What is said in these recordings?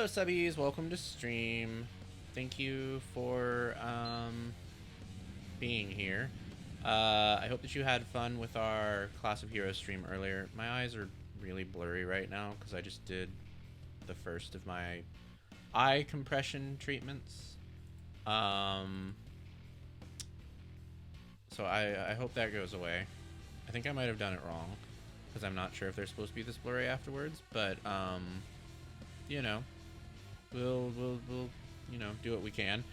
Hello subbies, welcome to stream. Thank you for being here. I hope that you had fun with our Class of Heroes stream earlier. My eyes are really blurry right now because I just did the first of my eye compression treatments. So I hope that goes away. I think I might have done it wrong because I'm not sure if they're supposed to be this blurry afterwards, but you know, we'll you know, do what we can.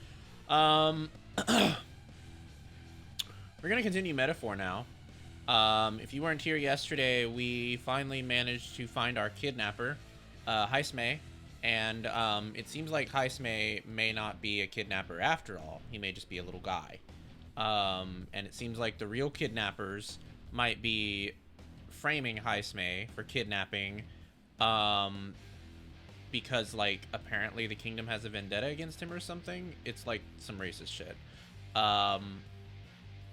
We're gonna continue metaphor now. If you weren't here yesterday, we finally managed to find our kidnapper, Heisme, and it seems like Heisme may not be a kidnapper after all. He may just be a little guy. And it seems like the real kidnappers might be framing Heisme for kidnapping, because, like, apparently the kingdom has a vendetta against him or something. It's like some racist shit.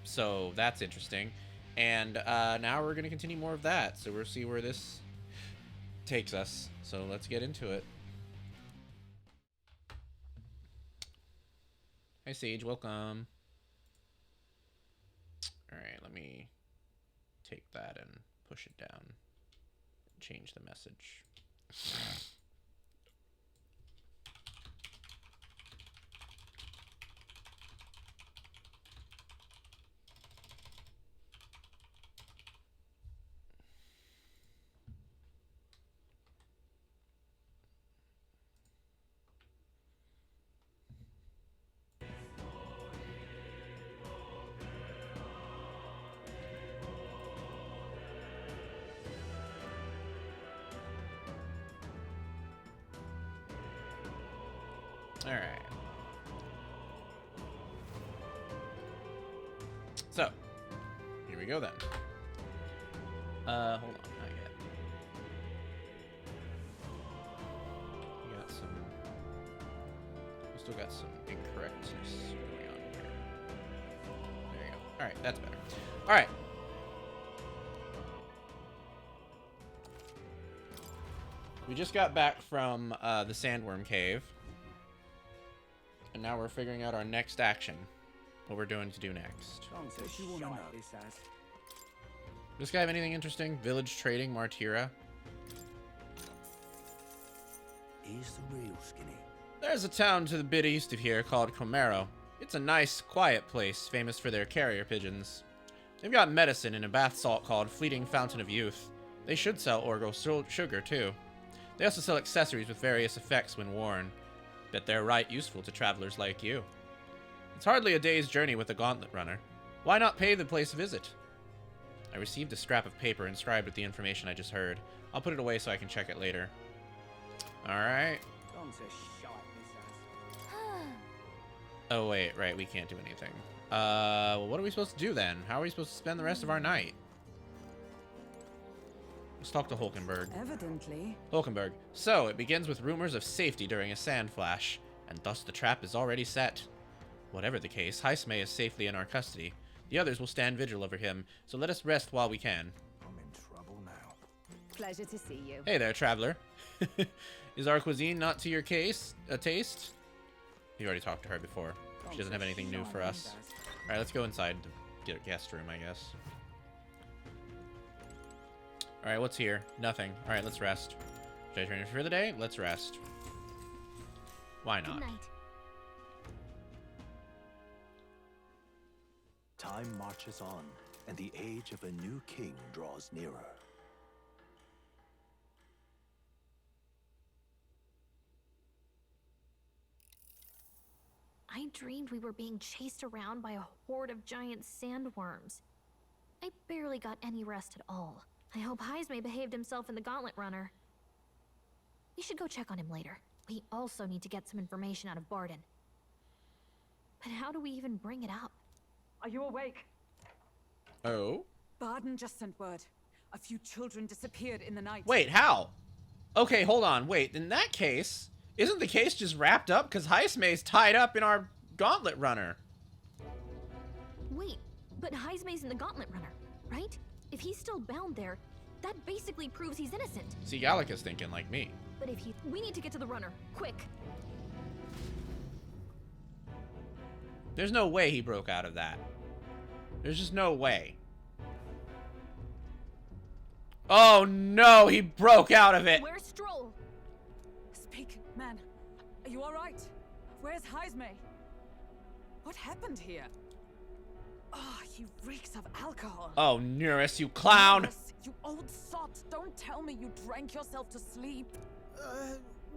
So that's interesting. And now we're going to continue more of that. So we'll see where this takes us. So let's get into it. Hi, Sage. Welcome. All right, let me take that and push it down. Change the message. All right. So, here we go then. Hold on, not yet. We got some. We still got some incorrectness going on here. There you go. All right, that's better. All right. We just got back from the Sandworm Cave. And now we're figuring out our next action. What we're doing to do next. This guy have anything interesting? Village trading, Martyra. He's the real skinny. There's a town to the bit east of here called Comero. It's a nice, quiet place, famous for their carrier pigeons. They've got medicine in a bath salt called Fleeting Fountain of Youth. They should sell Orgo sugar, too. They also sell accessories with various effects when worn. Bet they're right useful to travelers like you. It's hardly a day's journey with a gauntlet runner. Why not pay the place a visit? I received a scrap of paper inscribed with the information I just heard. I'll put it away so I can check it later. Alright. Oh wait, right, we can't do anything. Well, what are we supposed to do then? How are we supposed to spend the rest of our night? Let's talk to Hulkenberg. Evidently. Hulkenberg. So, it begins with rumors of safety during a sand flash, and thus the trap is already set. Whatever the case, Heisme is safely in our custody. The others will stand vigil over him, so let us rest while we can. I'm in trouble now. Pleasure to see you. Hey there, traveler. Is our cuisine not to your taste? You already talked to her before. She doesn't have anything new for us. Alright, let's go inside to get a guest room, I guess. Alright, what's here? Nothing. Alright, let's rest. Should I turn in for the day? Let's rest. Why not? Good night. Time marches on, and the age of a new king draws nearer. I dreamed we were being chased around by a horde of giant sandworms. I barely got any rest at all. I hope Heisme behaved himself in the Gauntlet Runner. We should go check on him later. We also need to get some information out of Barden. But how do we even bring it up? Are you awake? Oh? Barden just sent word. A few children disappeared in the night. Wait, how? Okay, hold on. Wait, in that case, isn't the case just wrapped up? Because Heisme's tied up in our Gauntlet Runner. Wait, but Heisme's in the Gauntlet Runner, right? If he's still bound there, That basically proves he's innocent. See, Gallica's thinking like me. But if we need to get to the runner, quick. There's no way he broke out of that. There's just no way. Oh no, he broke out of it. Where's Stroll? Speak, man. Are you all right? Where's Heismay? What happened here? Oh, he reeks of alcohol. Oh, Neurus, you clown. Yes, you old sot. Don't tell me you drank yourself to sleep.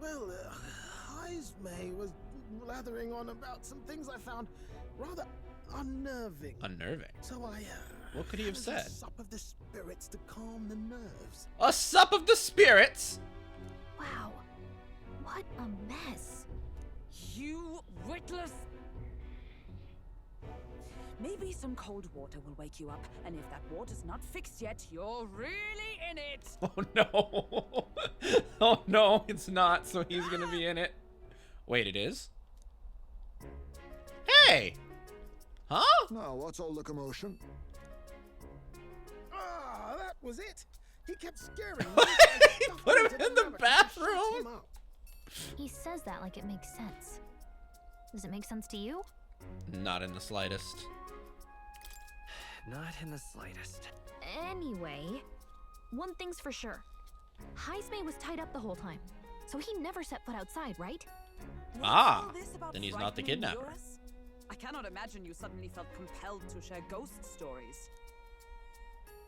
Heismay was blathering on about some things I found rather unnerving. Unnerving? So I, What could he have had said? A sup of the spirits to calm the nerves. A sup of the spirits? Wow. What a mess. You witless. Maybe some cold water will wake you up, and if that water's not fixed yet, you're really in it. Oh no. Oh no, it's not, so he's gonna be in it. Wait, it is? Hey! Huh? Now, what's all the commotion? Ah, that was it. He kept scaring me. He put him in the bathroom? He says that like it makes sense. Does it make sense to you? Not in the slightest. Not in the slightest. Anyway, one thing's for sure. Heismay was tied up the whole time, so he never set foot outside, right? What's Ah, all this about then he's not the frightening kidnapper. Eurus? I cannot imagine you suddenly felt compelled to share ghost stories.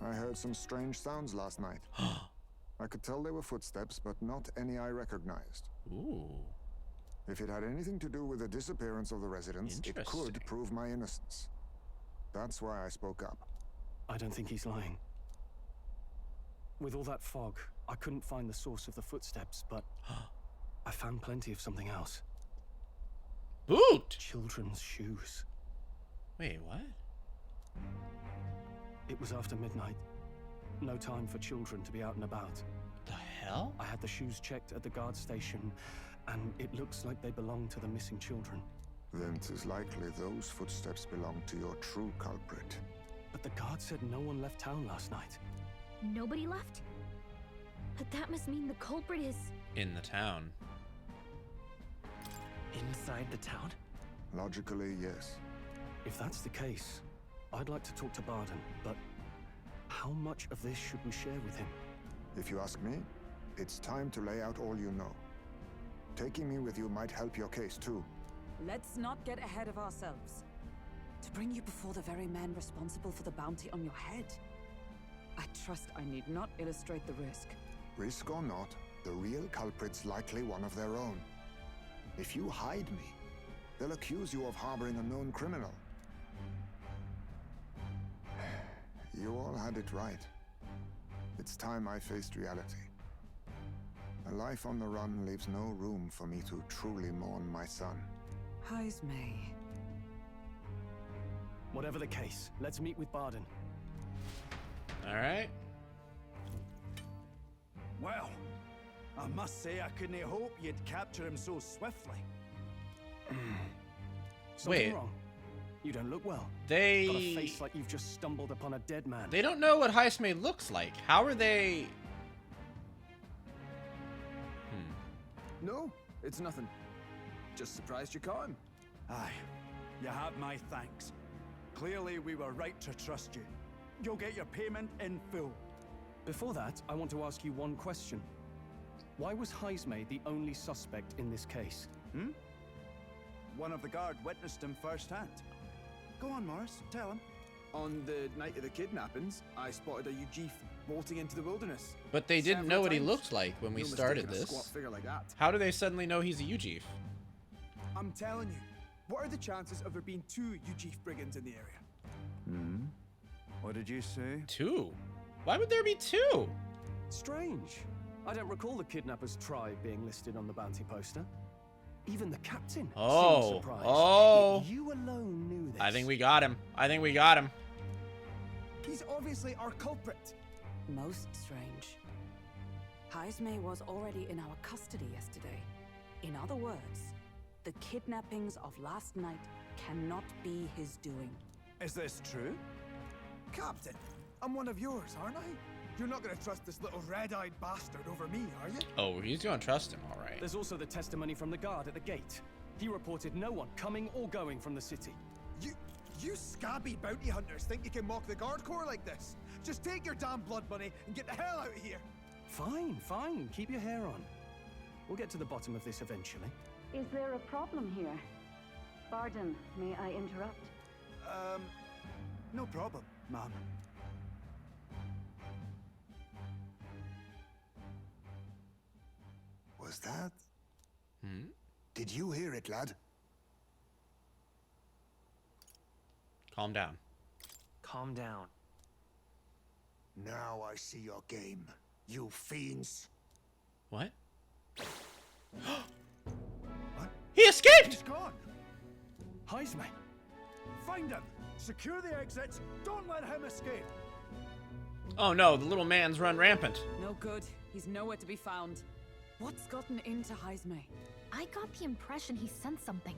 I heard some strange sounds last night. I could tell they were footsteps, but not any I recognized. Ooh. If it had anything to do with the disappearance of the residents, it Interesting. could prove my innocence. That's why I spoke up. I don't think he's lying. With all that fog, I couldn't find the source of the footsteps, but I found plenty of something else. Boot! Children's shoes. Wait, what? It was after midnight. No time for children to be out and about. The hell? I had the shoes checked at the guard station, and it looks like they belong to the missing children. Then 'tis likely those footsteps belong to your true culprit. But the guard said no one left town last night. Nobody left? But that must mean the culprit is... In the town. Inside the town? Logically, yes. If that's the case, I'd like to talk to Barden, but how much of this should we share with him? If you ask me, it's time to lay out all you know. Taking me with you might help your case too. Let's not get ahead of ourselves. To bring you before the very man responsible for the bounty on your head. I trust I need not illustrate the risk. Risk or not, the real culprit's likely one of their own. If you hide me, they'll accuse you of harboring a known criminal. You all had it right. It's time I faced reality. A life on the run leaves no room for me to truly mourn my son. Heismay. Whatever the case, let's meet with Barden. Alright. Well, I must say I couldn't hope you'd capture him so swiftly. Something Wait. wrong? You don't look well. Got a They... face like you've just stumbled upon a dead man. They don't know what Heismay looks like. How are they... No, it's nothing. Just surprised you caught him. Aye, you have my thanks. Clearly we were right to trust you. You'll get your payment in full. Before that, I want to ask you one question. Why was Heismay the only suspect in this case? One of the guard witnessed him firsthand. Go on, Morris, tell him. On the night of the kidnappings, I spotted a Ujif bolting into the wilderness. But they didn't Several know what he times. looked like when we No started mistaking a squat this. figure like that. How do they suddenly know he's a Ujif? I'm telling you, what are the chances of there being two Ujif brigands in the area? What did you say? 2? Why would there be 2? Strange. I don't recall the kidnapper's tribe being listed on the bounty poster. Even the captain Oh, seemed surprised. oh. Yet you alone knew this. I think we got him. I think we got him. He's obviously our culprit. Most strange. Heismay was already in our custody yesterday. In other words, the kidnappings of last night cannot be his doing. Is this true? Captain, I'm one of yours, aren't I? You're not gonna trust this little red-eyed bastard over me, are you? Oh, he's gonna trust him, all right. There's also the testimony from the guard at the gate. He reported no one coming or going from the city. You scabby bounty hunters think you can mock the guard corps like this? Just take your damn blood money and get the hell out of here. Fine, fine. Keep your hair on. We'll get to the bottom of this eventually. Is there a problem here? Pardon, may I interrupt? No problem, ma'am. Was that? Hmm? Did you hear it, lad? Calm down. Calm down. Now I see your game, you fiends. What? What? He escaped! He's gone. Heisme! Find him! Secure the exits! Don't let him escape! Oh no, the little man's run rampant. No good. He's nowhere to be found. What's gotten into Heisme? I got the impression he sensed something.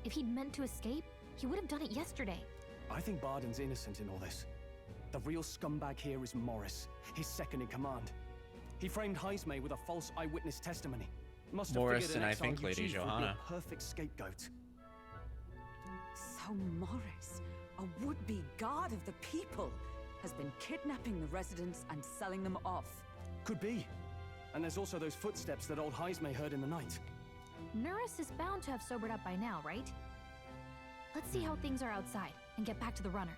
If he'd meant to escape, he would have done it yesterday. I think Barden's innocent in all this. The real scumbag here is Morris, his second in command. He framed Heisme with a false eyewitness testimony. Must have Morris figured and an I exiled think Lady chief would be a Johanna. perfect scapegoat. So Morris, a would-be guard of the people, has been kidnapping the residents and selling them off. Could be. And there's also those footsteps that old Heisme heard in the night. Nuris is bound to have sobered up by now, right? Let's see how things are outside and get back to the runner.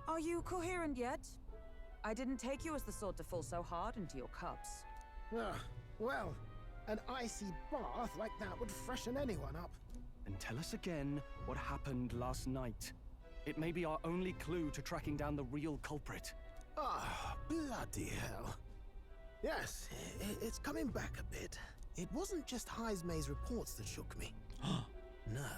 Are you coherent yet? I didn't take you as the sort to fall so hard into your cups. Ah, well, an icy bath like that would freshen anyone up. And tell us again what happened last night. It may be our only clue to tracking down the real culprit. Ah, bloody hell. Yes, it's coming back a bit. It wasn't just Heisme's reports that shook me. No.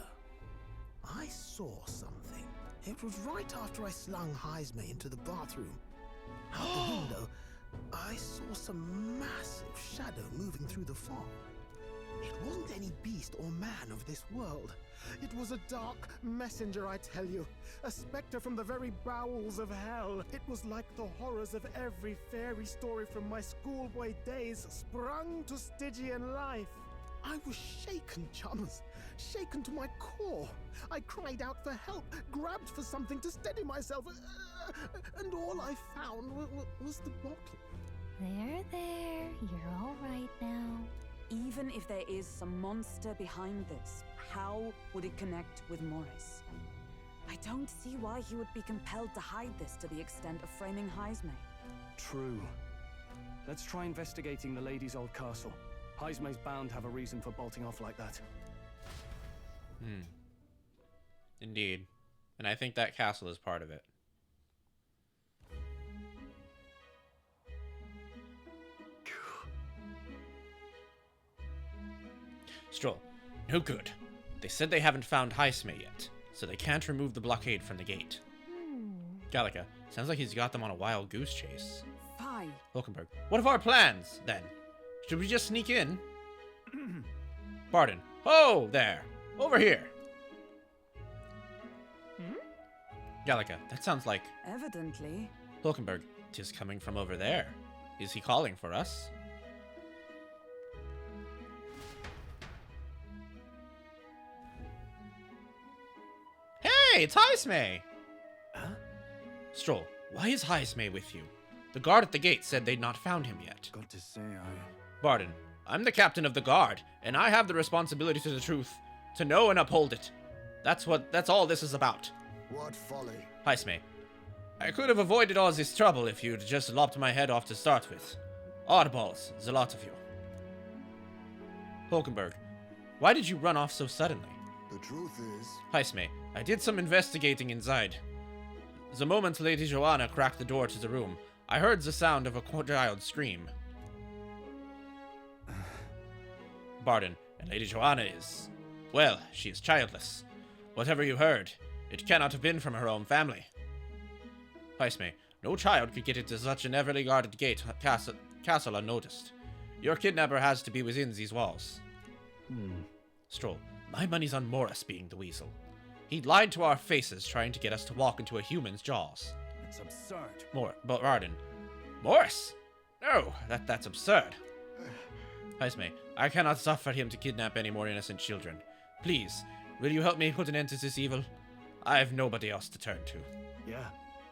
I saw something. It was right after I slung Heisme into the bathroom. Out the window, I saw some massive shadow moving through the fog. It wasn't any beast or man of this world. It was a dark messenger, I tell you. A specter from the very bowels of hell. It was like the horrors of every fairy story from my schoolboy days sprung to Stygian life. I was shaken, chums. Shaken to my core. I cried out for help, grabbed for something to steady myself, and all I found was the bottle. There. You're all right now. Even if there is some monster behind this, how would it connect with Morris? I don't see why he would be compelled to hide this to the extent of framing Heisme. True. Let's try investigating the lady's old castle. Heisme's bound to have a reason for bolting off like that. Indeed. And I think that castle is part of it. Stroll. No good. They said they haven't found Heisme yet, so they can't remove the blockade from the gate. Gallica, sounds like he's got them on a wild goose chase. Fine. Hulkenberg, what of our plans, then? Should we just sneak in? Barden, ho there! Over here! Gallica, that sounds like... Evidently. Hulkenberg, 'tis coming from over there. Is he calling for us? Hey, it's Heisme! Huh? Stroll, why is Heisme with you? The guard at the gate said they'd not found him yet. Got to say, Barden, I'm the captain of the guard, and I have the responsibility to the truth, to know and uphold it. That's all this is about. What folly. Heisme, I could have avoided all this trouble if you'd just lopped my head off to start with. Oddballs, the lot of you. Hulkenberg, why did you run off so suddenly? The truth is... Heisme, I did some investigating inside. The moment Lady Johanna cracked the door to the room, I heard the sound of a child scream. Barden, and Lady Johanna is... well, she is childless. Whatever you heard, it cannot have been from her own family. Heisme, no child could get into such an heavily guarded gate castle unnoticed. Your kidnapper has to be within these walls. Stroll, my money's on Morris being the weasel. He lied to our faces trying to get us to walk into a human's jaws. It's absurd. Varden. Morris? No, that's absurd. Haisme, I cannot suffer him to kidnap any more innocent children. Please, will you help me put an end to this evil? I have nobody else to turn to. Yeah.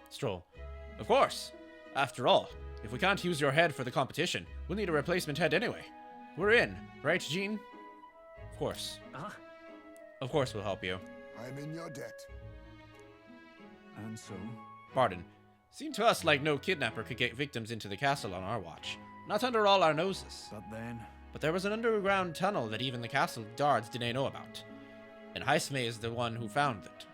Stroll. Of course. After all, if we can't use your head for the competition, we'll need a replacement head anyway. We're in, right, Jean? Of course. Uh-huh. Of course we'll help you. I'm in your debt. And so? Pardon. Seemed to us like no kidnapper could get victims into the castle on our watch. Not under all our noses. But then? But there was an underground tunnel that even the castle guards didn't know about. And Haisme is the one who found it.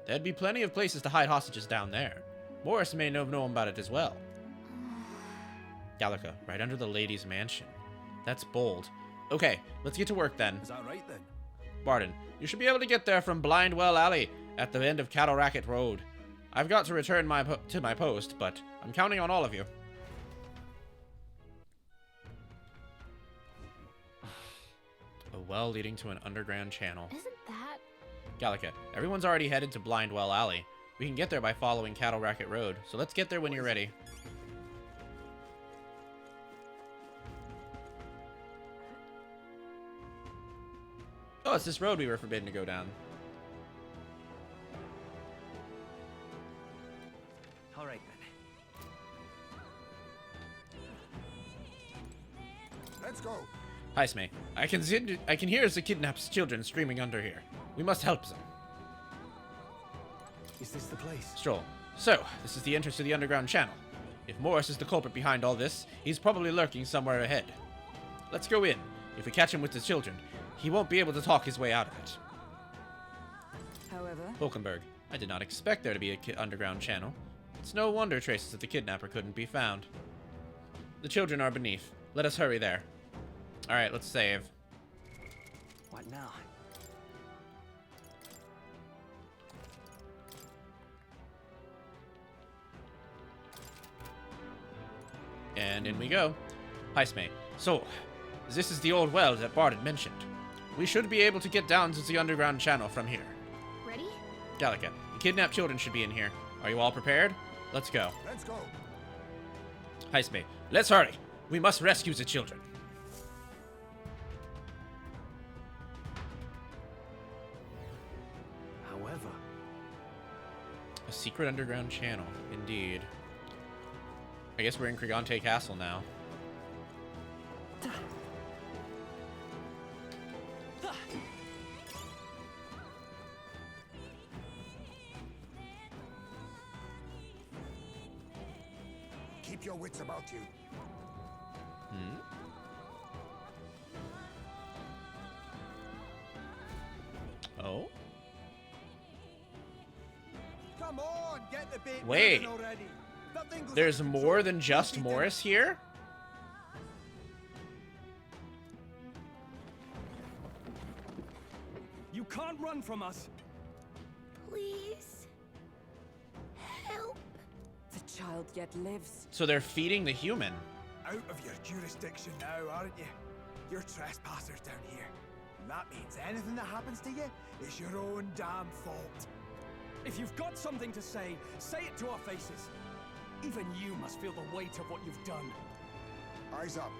There'd be plenty of places to hide hostages down there. Morris may have known about it as well. Gallica, right under the lady's mansion. That's bold. Okay, let's get to work then. Is that right then? Barden, you should be able to get there from Blindwell Alley at the end of Cattle Racket Road. I've got to return to my post, but I'm counting on all of you. A well leading to an underground channel. Isn't that... Gallica, everyone's already headed to Blindwell Alley. We can get there by following Cattle Racket Road, so let's get there when you're ready. Oh, it's this road we were forbidden to go down. All right, then. Let's go. Haisme, I can hear the kidnapped children screaming under here. We must help them. Is this the place? Stroll. So, this is the entrance to the underground channel. If Morris is the culprit behind all this, he's probably lurking somewhere ahead. Let's go in. If we catch him with the children, he won't be able to talk his way out of it. However, Hulkenberg, I did not expect there to be a underground channel. It's no wonder traces of the kidnapper couldn't be found. The children are beneath. Let us hurry there. Alright, let's save. What now? And in we go. Haisme, so, this is the old well that Bard had mentioned. We should be able to get down to the underground channel from here. Ready? Gallica, the kidnapped children should be in here. Are you all prepared? Let's go. Let's go. Haisme, let's hurry. We must rescue the children. However, A secret underground channel, indeed. I guess we're in Krigante Castle now. Keep your wits about you. Oh? Come on, get the bait Wait. moving already. Nothing goes There's out of more control. than just We'll be Morris here? you can't run from us. Please. Help. the child yet lives. So they're feeding the human. out of your jurisdiction now, aren't you? You're trespassers down here. And that means anything that happens to you is your own damn fault. If you've got something to say it to our faces. Even you must feel the weight of what you've done. Eyes up.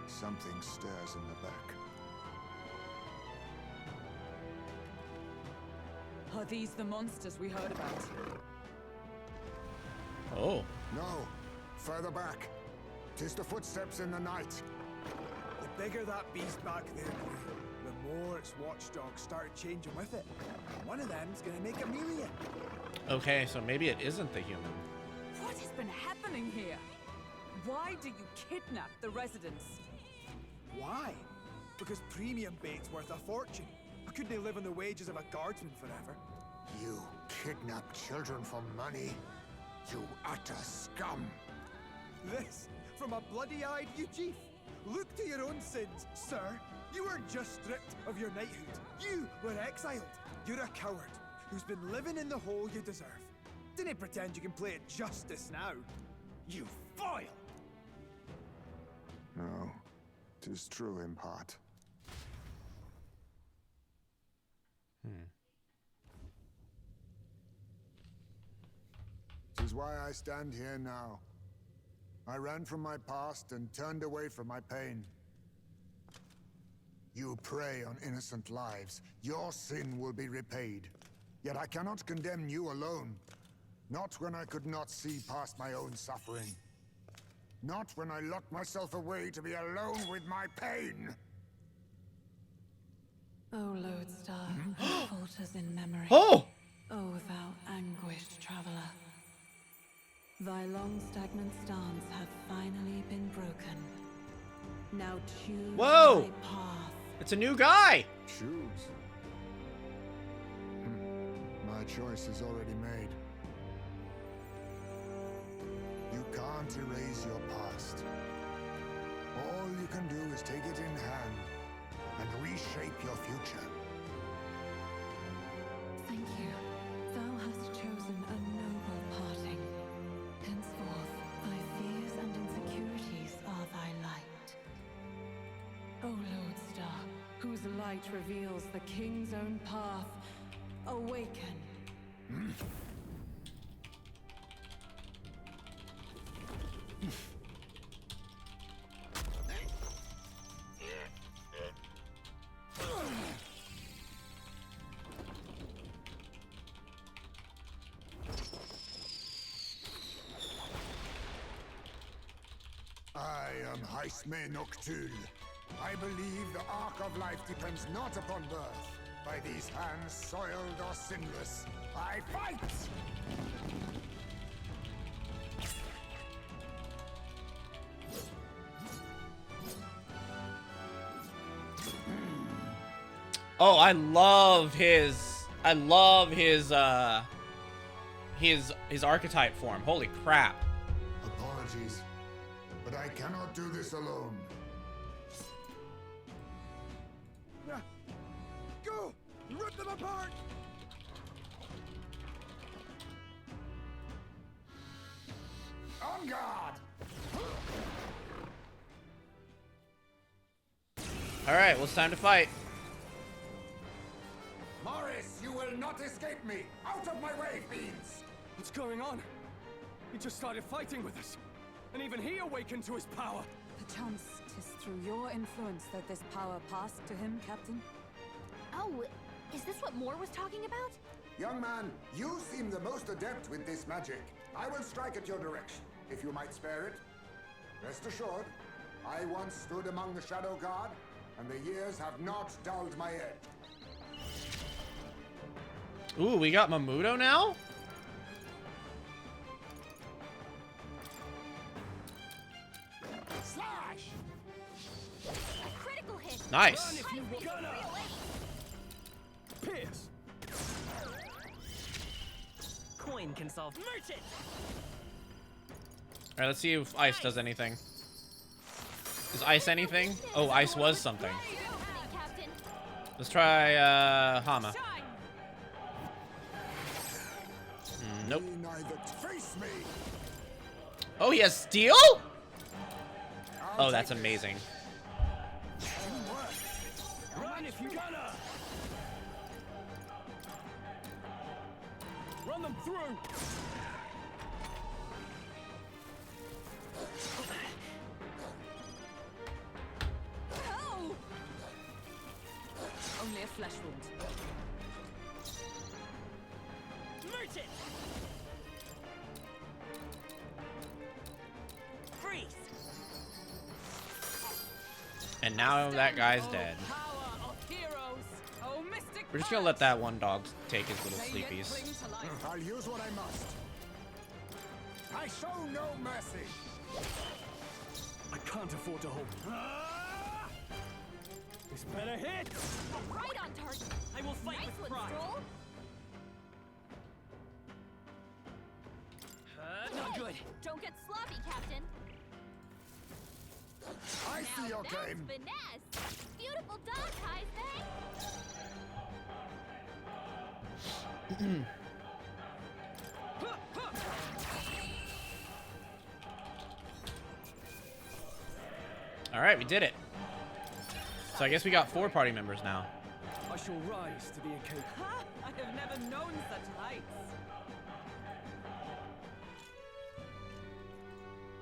Something stirs in the back. Are these the monsters we heard about? Oh. No. Further back. 'Tis the footsteps in the night. The bigger that beast back there grew, the more its watchdogs started changing with it. One of them's gonna make a meal of you. Okay, so maybe it isn't the human. What has been happening here? Why do you kidnap the residents? Why? Because premium bait's worth a fortune. I couldn't live on the wages of a guardsman forever. You kidnap children for money. You utter scum. This from a bloody-eyed Eugene. Look to your own sins, sir. You weren't just stripped of your knighthood. You were exiled. You're a coward who's been living in the hole you deserve. Didn't pretend you can play at justice now. You foil! No. 'Tis true in part. 'Tis why I stand here now. I ran from my past and turned away from my pain. You prey on innocent lives. Your sin will be repaid. Yet I cannot condemn you alone. Not when I could not see past my own suffering. Not when I locked myself away to be alone with my pain. O lodestar, who falters in memory. Oh! O thou anguished traveler. Thy long stagnant stance hath finally been broken. Now choose Whoa! thy path. It's a new guy! Choose. My choice is already made. You can't erase your past. All you can do is take it in hand and reshape your future. Thank you. Thou hast chosen a noble parting. Henceforth, thy fears and insecurities are thy light. O lodestar, whose light reveals the king's own path, awaken. I am Haisme Noctul. I believe the arc of life depends not upon birth. By these hands, soiled or sinless, I fight! Oh, I love his archetype form. Holy crap. Apologies, but I cannot do this alone. Go! Rip them apart! On guard! Alright, well, it's time to fight. Morris, you will not escape me! Out of my way, fiends! What's going on? He just started fighting with us. And even he awakened to his power. Perchance 'tis through your influence that this power passed to him, Captain? Oh, is this what Moore was talking about? Young man, you seem the most adept with this magic. I will strike at your direction, if you might spare it. Rest assured, I once stood among the Shadow Guard, and the years have not dulled my edge. Ooh, we got Mamuto now? Slash! A critical hit! Nice. Pierce! Coin can solve merchant. Alright, let's see if Ice does anything. Is Ice anything? Oh, Ice was something. Captain. Let's try, Hama. Nope. Neither face me! Oh, he has Steel? Oh, that's amazing. Run if you gonna! Run them through! Oh! Only a flesh wound. Merchant. Freeze. And now that guy's dead. Power of heroes! Oh, mystic We're just gonna let that one dog take his little May yet sleepies. cling to life. I'll use what I must. I show no mercy. I can't afford to hold. This better hit! Right on target. I will fight Nice with one, pride. Stroll. Not good. Don't get sloppy, Captain. I Now see your that's game. finesse. Beautiful dog, Heisman. Alright, we did it. So I guess we got 4 party members now. I shall rise to the occasion. Ha! I have never known such heights.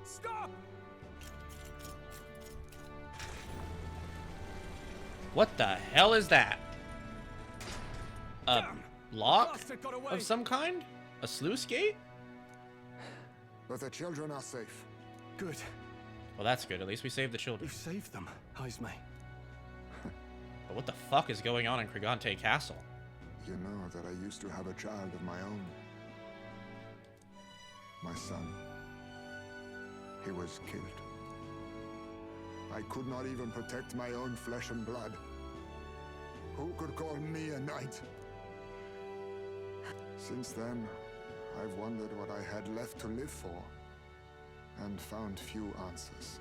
Stop! What the hell is that? A lock Bastard got away. of some kind? A sluice gate? But the children are safe. Good. Well, that's good. At least we saved the children. You saved them, Heismay. But what the fuck is going on in Krigante Castle? You know that I used to have a child of my own. My son. He was killed. I could not even protect my own flesh and blood. Who could call me a knight? Since then, I've wondered what I had left to live for, and found few answers.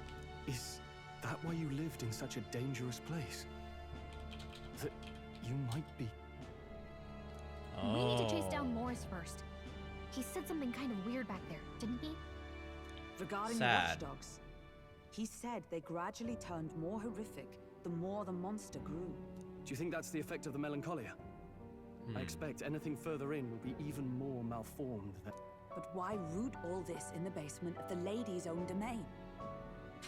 Is that why you lived in such a dangerous place? That you might be... Oh. We need to chase down Morris first. He said something kind of weird back there, didn't he? Regarding Sad. the watchdogs, he said they gradually turned more horrific the more the monster grew. Do you think that's the effect of the melancholia? I expect anything further in will be even more malformed than... But why root all this in the basement of the lady's own domain?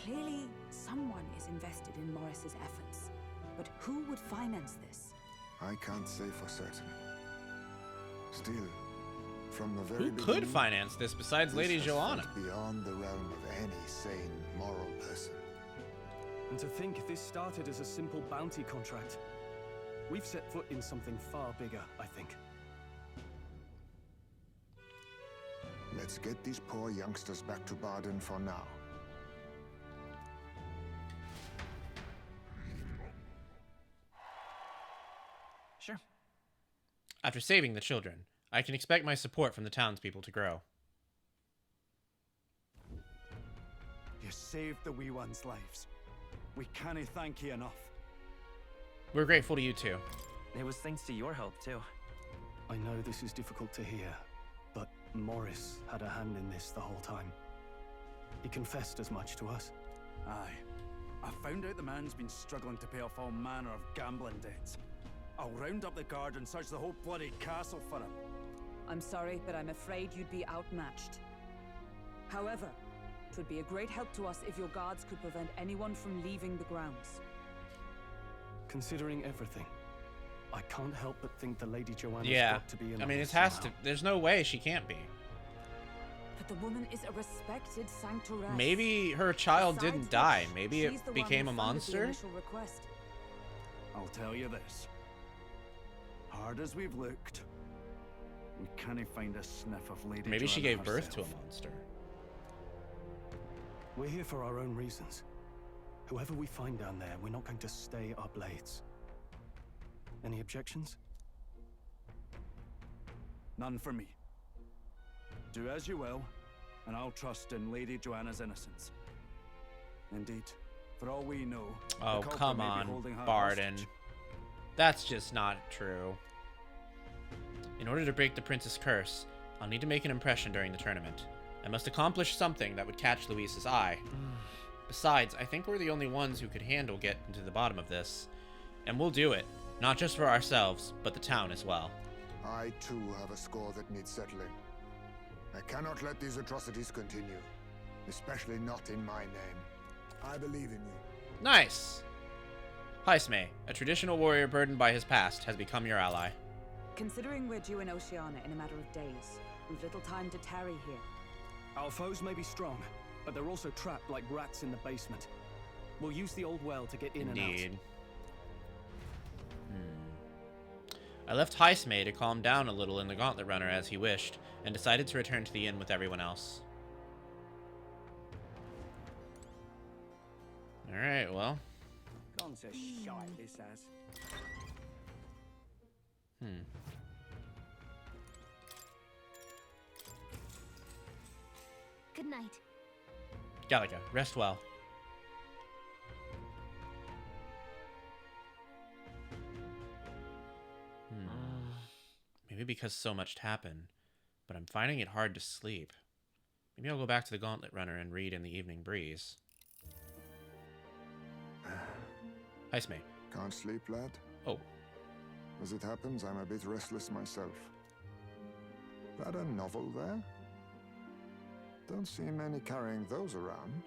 Clearly, someone is invested in Morris's efforts. But who would finance this? I can't say for certain. Still, from the very Who could finance this besides Lady Joanna? Beyond the realm of any sane, moral person. And to think this started as a simple bounty contract. We've set foot in something far bigger, I think. Let's get these poor youngsters back to Baden for now. Sure. After saving the children, I can expect my support from the townspeople to grow. You saved the wee ones' lives. We can't thank you enough. We're grateful to you too. It was thanks to your help, too. I know this is difficult to hear, but Morris had a hand in this the whole time. He confessed as much to us. Aye. I found out the man's been struggling to pay off all manner of gambling debts. I'll round up the guard and search the whole bloody castle for him. I'm sorry, but I'm afraid you'd be outmatched. However, it would be a great help to us if your guards could prevent anyone from leaving the grounds. Considering everything, I can't help but think the Lady Joanna's Yeah, got to be in I mean, on it has somehow. to. There's no way she can't be. But the woman is a respected sanctoress. Maybe her child Besides didn't which, die. Maybe she's the it one became who a funded the monster. initial request. I'll tell you this. Hard as we've looked, we can't find a sniff of Lady Maybe she Joanna gave birth to a herself. monster. We're here for our own reasons. Whoever we find down there, we're not going to stay our blades. Any objections? None for me. Do as you will, and I'll trust in Lady Joanna's innocence. Indeed, for all we know, Oh, the culprit come may be on, holding her Barden. hostage. That's just not true. In order to break the prince's curse, I'll need to make an impression during the tournament. I must accomplish something that would catch Luis's eye. Besides, I think we're the only ones who could handle getting to the bottom of this. And we'll do it, not just for ourselves, but the town as well. I too have a score that needs settling. I cannot let these atrocities continue, especially not in my name. I believe in you. Nice! Heismay, a traditional warrior burdened by his past, has become your ally. Considering we're due in Oceania in a matter of days, we've little time to tarry here. Our foes may be strong, but they're also trapped like rats in the basement. We'll use the old well to get in and out. Indeed. I left Heismay to calm down a little in the Gauntlet Runner as he wished, and decided to return to the inn with everyone else. Alright, well. Gone to shite, this has. Good night. Gallica, rest well. Maybe because so much happened, but I'm finding it hard to sleep. Maybe I'll go back to the Gauntlet Runner and read in the evening breeze. Heismay. Can't sleep, lad? Oh. As it happens, I'm a bit restless myself. That a novel there? Don't see many carrying those around.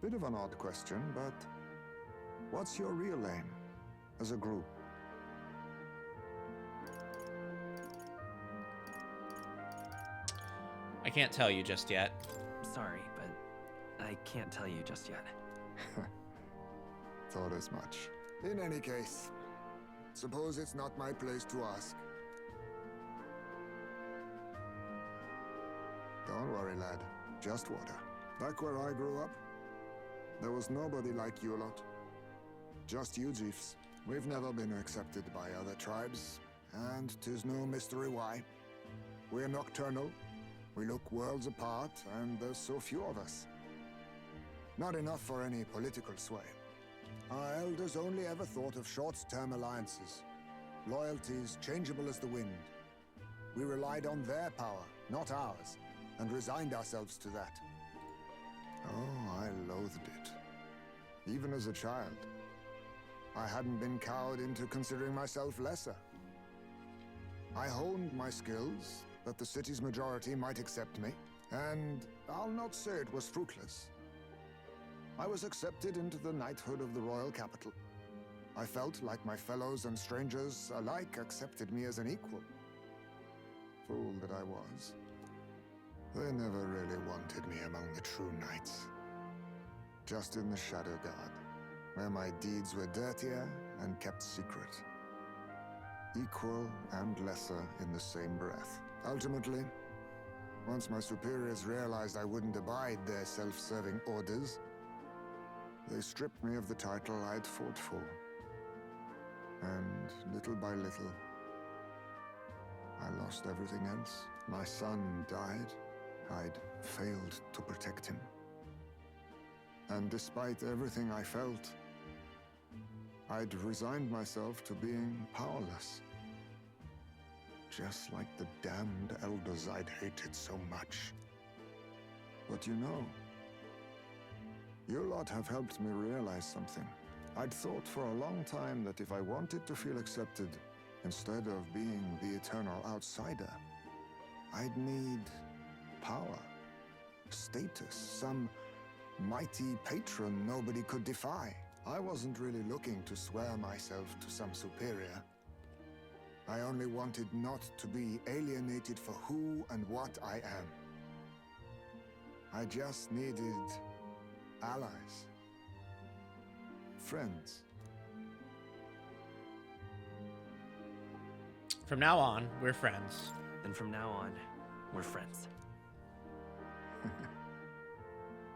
Bit of an odd question, but what's your real aim as a group? I can't tell you just yet. Sorry, but I can't tell you just yet. Thought as much. In any case, suppose it's not my place to ask. Don't worry, lad. Just water. Back where I grew up, there was nobody like you lot. Just you Jeeves. We've never been accepted by other tribes, and 'tis no mystery why. We're nocturnal, we look worlds apart, and there's so few of us. Not enough for any political sway. Our elders only ever thought of short-term alliances, loyalties changeable as the wind. We relied on their power, not ours, and resigned ourselves to that. Oh, I loathed it. Even as a child. I hadn't been cowed into considering myself lesser. I honed my skills, that the city's majority might accept me, and I'll not say it was fruitless. I was accepted into the knighthood of the royal capital. I felt like my fellows and strangers alike accepted me as an equal. Fool that I was. They never really wanted me among the true knights. Just in the Shadow Guard, where my deeds were dirtier and kept secret. Equal and lesser in the same breath. Ultimately, once my superiors realized I wouldn't abide their self-serving orders, they stripped me of the title I'd fought for. And little by little, I lost everything else. My son died. I'd failed to protect him. And despite everything I felt, I'd resigned myself to being powerless. Just like the damned elders I'd hated so much. But you know, you lot have helped me realize something. I'd thought for a long time that if I wanted to feel accepted, instead of being the eternal outsider, I'd need power, status, some mighty patron nobody could defy. I wasn't really looking to swear myself to some superior. I only wanted not to be alienated for who and what I am. I just needed allies. Friends. From now on, we're friends. Then from now on, we're friends.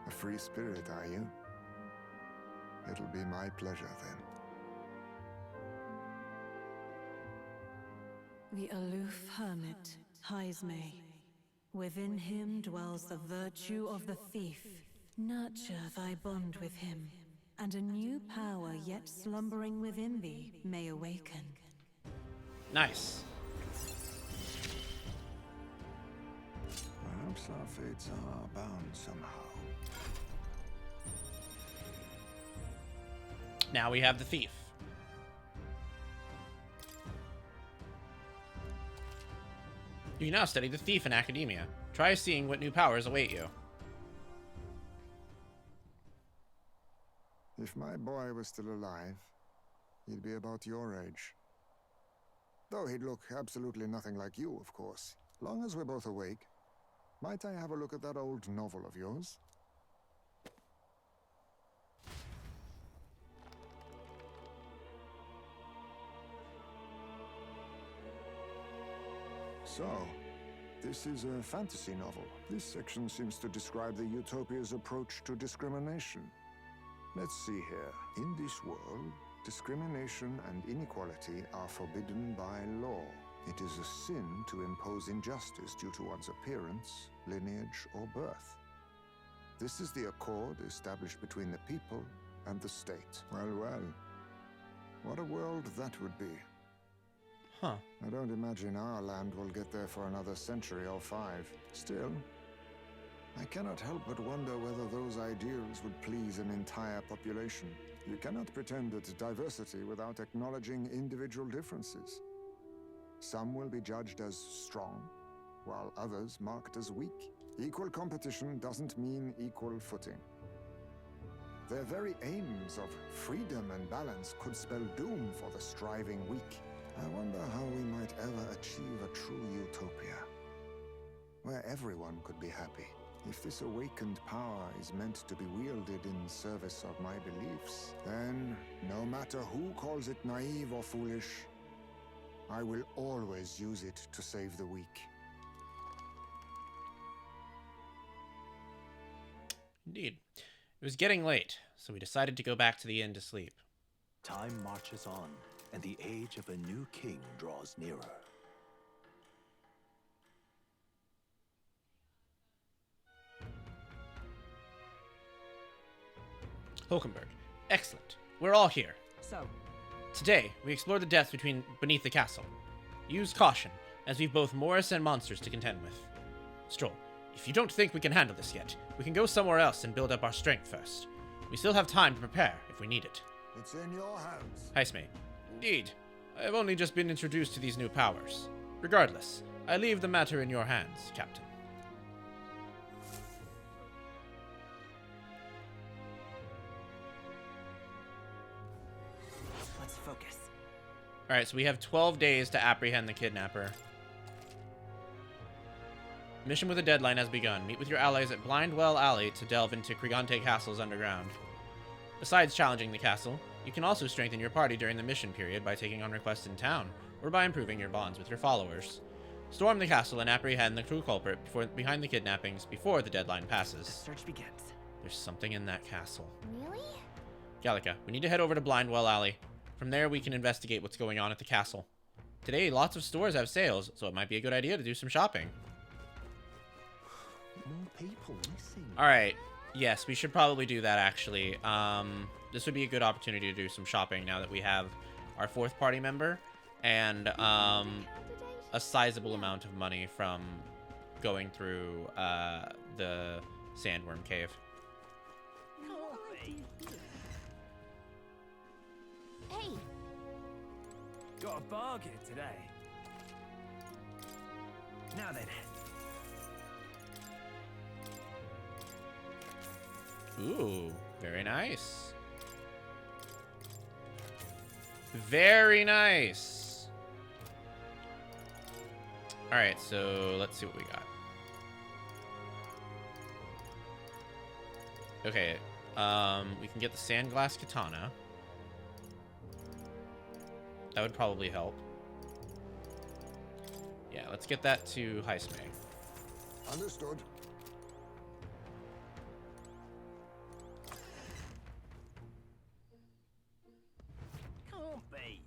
A free spirit, are you? It'll be my pleasure then. The aloof hermit, Hyzme. Within him dwells the virtue of the thief. Nurture thy bond with him, and a new power yet slumbering within thee may awaken. Nice. Perhaps our fates are bound somehow. Now we have the thief. You can now study the thief in academia. Try seeing what new powers await you. If my boy was still alive, he'd be about your age. Though he'd look absolutely nothing like you, of course. Long as we're both awake, might I have a look at that old novel of yours? So, this is a fantasy novel. This section seems to describe the Utopia's approach to discrimination. Let's see here. In this world, discrimination and inequality are forbidden by law. It is a sin to impose injustice due to one's appearance, lineage, or birth. This is the accord established between the people and the state. Well, well. What a world that would be. Huh. I don't imagine our land will get there for another century or 5. Still, I cannot help but wonder whether those ideals would please an entire population. You cannot pretend at diversity without acknowledging individual differences. Some will be judged as strong, while others marked as weak. Equal competition doesn't mean equal footing. Their very aims of freedom and balance could spell doom for the striving weak. I wonder how we might ever achieve a true utopia, where everyone could be happy. If this awakened power is meant to be wielded in service of my beliefs, then, no matter who calls it naive or foolish, I will always use it to save the weak. Indeed. It was getting late, so we decided to go back to the inn to sleep. Time marches on, and the age of a new king draws nearer. Hulkenberg. Excellent. We're all here. So, Today, we explore the depths beneath the castle. Use caution, as we've both Morris and monsters to contend with. Stroll, if you don't think we can handle this yet, we can go somewhere else and build up our strength first. We still have time to prepare if we need it. It's in your hands. Heismay. Indeed. I have only just been introduced to these new powers. Regardless, I leave the matter in your hands, Captain. Let's focus. Alright, so we have 12 days to apprehend the kidnapper. Mission with a deadline has begun. Meet with your allies at Blindwell Alley to delve into Krigante Castle's underground. Besides challenging the castle, you can also strengthen your party during the mission period by taking on requests in town, or by improving your bonds with your followers. Storm the castle and apprehend the true culprit behind the kidnappings before the deadline The passes. search begins. There's something in that castle. Really? Gallica, we need to head over to Blindwell Alley. From there, we can investigate what's going on at the castle. Today, lots of stores have sales, so it might be a good idea to do some shopping. More people missing. Alright, yes, we should probably do that, actually. This would be a good opportunity to do some shopping now that we have our fourth party member, and a sizable amount of money from going through the Sandworm Cave. Hey, Got a bargain today. Now then. Ooh, very nice. Very nice. Alright, so let's see what we got. Okay, we can get the Sandglass Katana. That would probably help. Yeah, let's get that to Heismay. Understood. Can't be.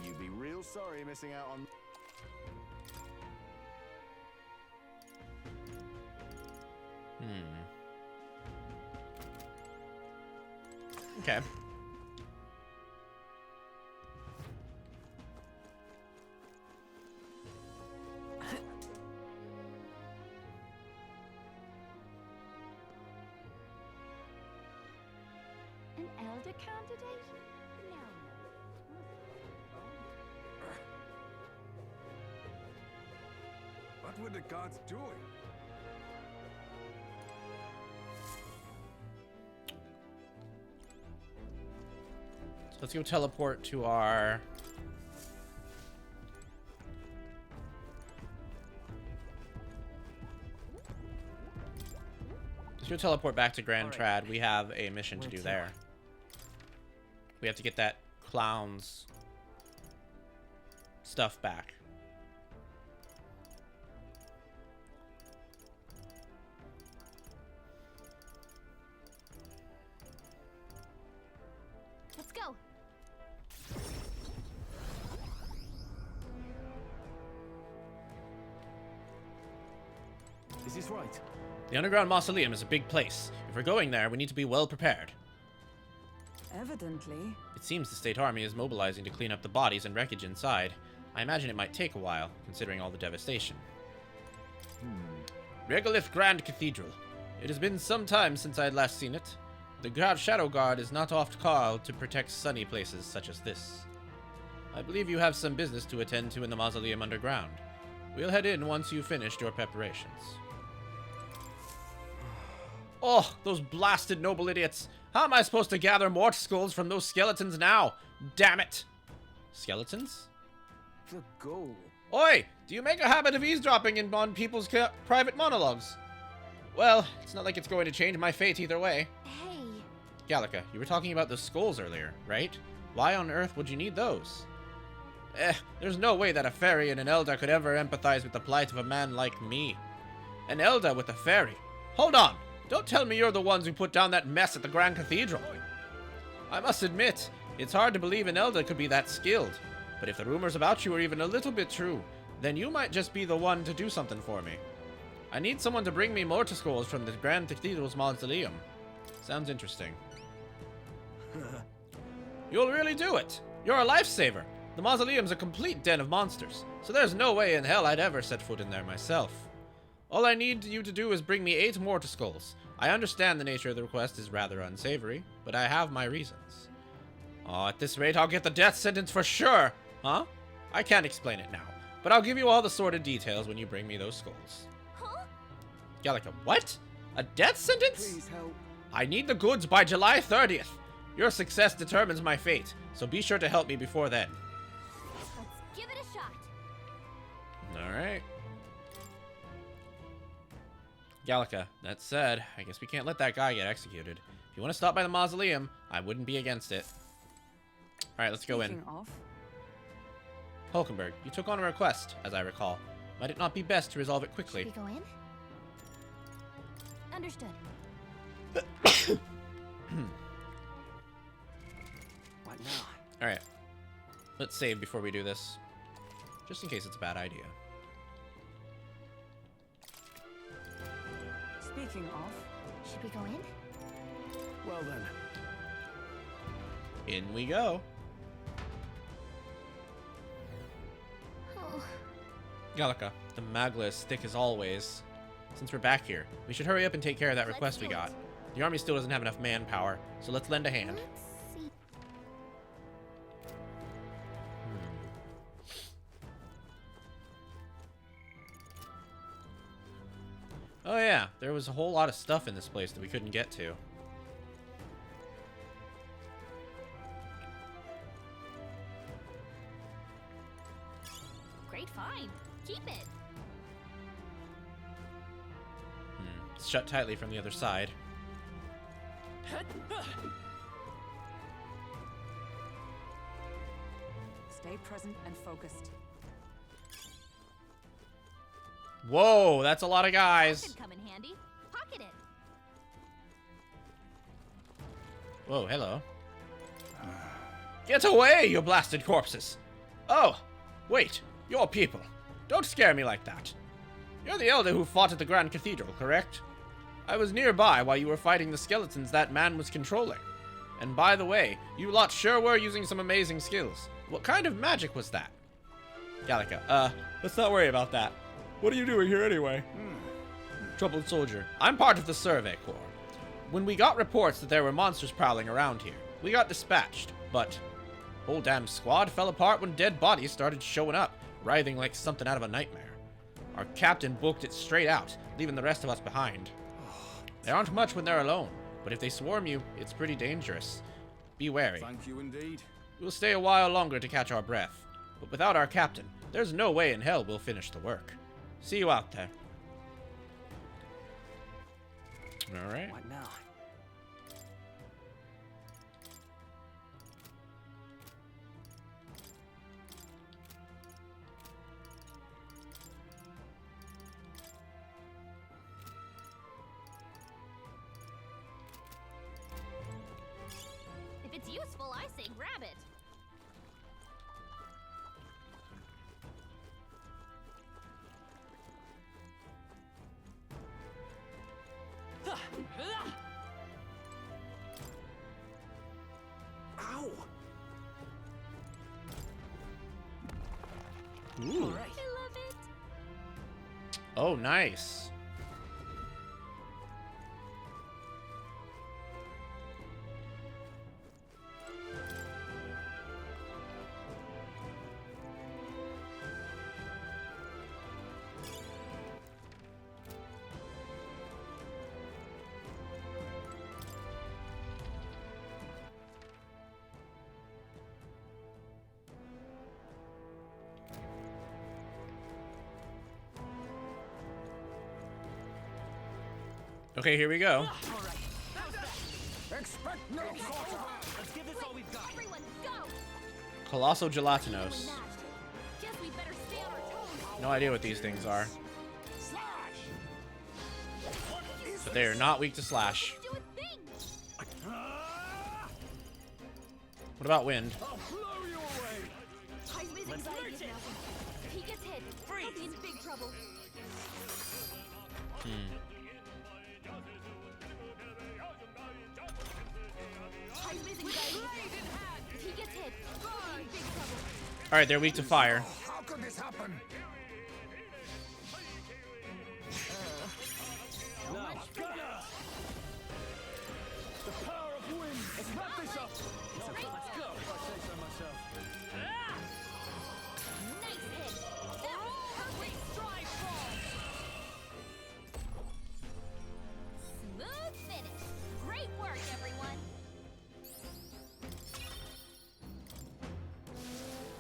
You'd be real sorry missing out on... Okay. An elder candidate? No. What were the gods doing? So let's go teleport to our... Let's go teleport back to Grand Trad. We have a mission to do there. We have to get that clown's stuff back. let's go. Is this right? The underground mausoleum is a big place. If we're going there, we need to be well prepared. Evidently. It seems the state army is mobilizing to clean up the bodies and wreckage inside. I imagine it might take a while, considering all the devastation. Regolith Grand Cathedral. It has been some time since I had last seen it. The Shadow Guard is not oft called to protect sunny places such as this. I believe you have some business to attend to in the mausoleum underground. We'll head in once you've finished your preparations. Oh, those blasted noble idiots! How am I supposed to gather more skulls from those skeletons now? Damn it! Skeletons? The goal. Oi! Do you make a habit of eavesdropping in on people's private monologues? Well, it's not like it's going to change my fate either way. Hey. Gallica, you were talking about the skulls earlier, right? Why on earth would you need those? There's no way that a fairy and an Elder could ever empathize with the plight of a man like me. An Elder with a fairy? Hold on! Don't tell me you're the ones who put down that mess at the Grand Cathedral. I must admit, it's hard to believe an Elder could be that skilled. But if the rumors about you are even a little bit true, then you might just be the one to do something for me. I need someone to bring me mortar skulls from the Grand Cathedral's mausoleum. Sounds interesting. You'll really do it. You're a lifesaver. The mausoleum's a complete den of monsters, so there's no way in hell I'd ever set foot in there myself. All I need you to do is bring me 8 mortar skulls. I understand the nature of the request is rather unsavory, but I have my reasons. Oh, at this rate, I'll get the death sentence for sure. Huh? I can't explain it now, but I'll give you all the sordid details when you bring me those skulls. Huh? Gallica, what? A death sentence? Please help. I need the goods by July 30th. Your success determines my fate, so be sure to help me before then. Let's give it a shot. Alright. Gallica, that said, I guess we can't let that guy get executed. If you want to stop by the mausoleum, I wouldn't be against it. Alright, let's go in. Speaking of, Hulkenberg, you took on a request, as I recall. Might it not be best to resolve it quickly? Should we go in? Understood. What now? Alright. Let's save before we do this. Just in case it's a bad idea. speaking of, Should we go in? Well then. In we go. Oh. Gallica, the Magla is thick as always. Since we're back here, we should hurry up and take care of that request we got. The army still doesn't have enough manpower, so let's lend a hand. Let's see. Oh yeah, there was a whole lot of stuff in this place that we couldn't get to. Great find. Keep it. It's shut tightly from the other side. stay present and focused. Whoa, that's a lot of That guys. could come in handy. Pocket it. Whoa, hello. Get away, you blasted corpses! Oh, wait, you're people. Don't scare me like that. You're the elder who fought at the Grand Cathedral, correct? I was nearby while you were fighting the skeletons that man was controlling. And by the way, you lot sure were using some amazing skills. What kind of magic was that? Gallica, let's not worry about that. What are you doing here anyway? Troubled soldier, I'm part of the Survey Corps. When we got reports that there were monsters prowling around here, we got dispatched, but whole damn squad fell apart when dead bodies started showing up, writhing like something out of a nightmare. Our captain booked it straight out, leaving the rest of us behind. They aren't much when they're alone, but if they swarm you, it's pretty dangerous. Be wary. Thank you indeed. We'll stay a while longer to catch our breath, but without our captain, there's no way in hell we'll finish the work. See you out there. Alright. What now? If it's useful, I say grab it. Ooh. I love it. Oh, nice. Okay, here we go. Expect no quarter. Let's give this all we've got. Everyone, go! Colossal Gelatinos. Guess we better stay on our toes. No idea what these things are. But they are not weak to slash. Do a thing! What about wind? Heisman's anxiety is now. If he gets hit, he'll be in big trouble. Heisman's anxiety is now. If he gets hit, he'll be in big trouble. Alright, they're weak to fire. How could this happen? Now, Gunner! The power of wind! Let's wrap this up! Let's go! If I say so myself. Nice hit! That was perfect stride fall! Smooth finish! Great work, everyone!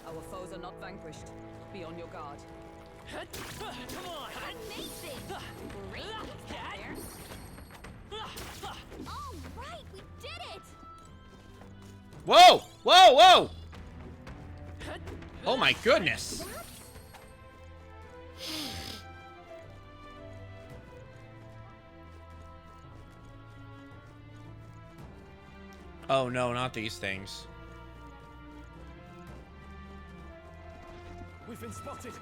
Our foes are not vanquished. Be on your guard. Come on! Amazing! Great mix there! All right, we did it! Whoa! Whoa! Whoa! Oh my goodness! Oh no, not these things. We've been spotted!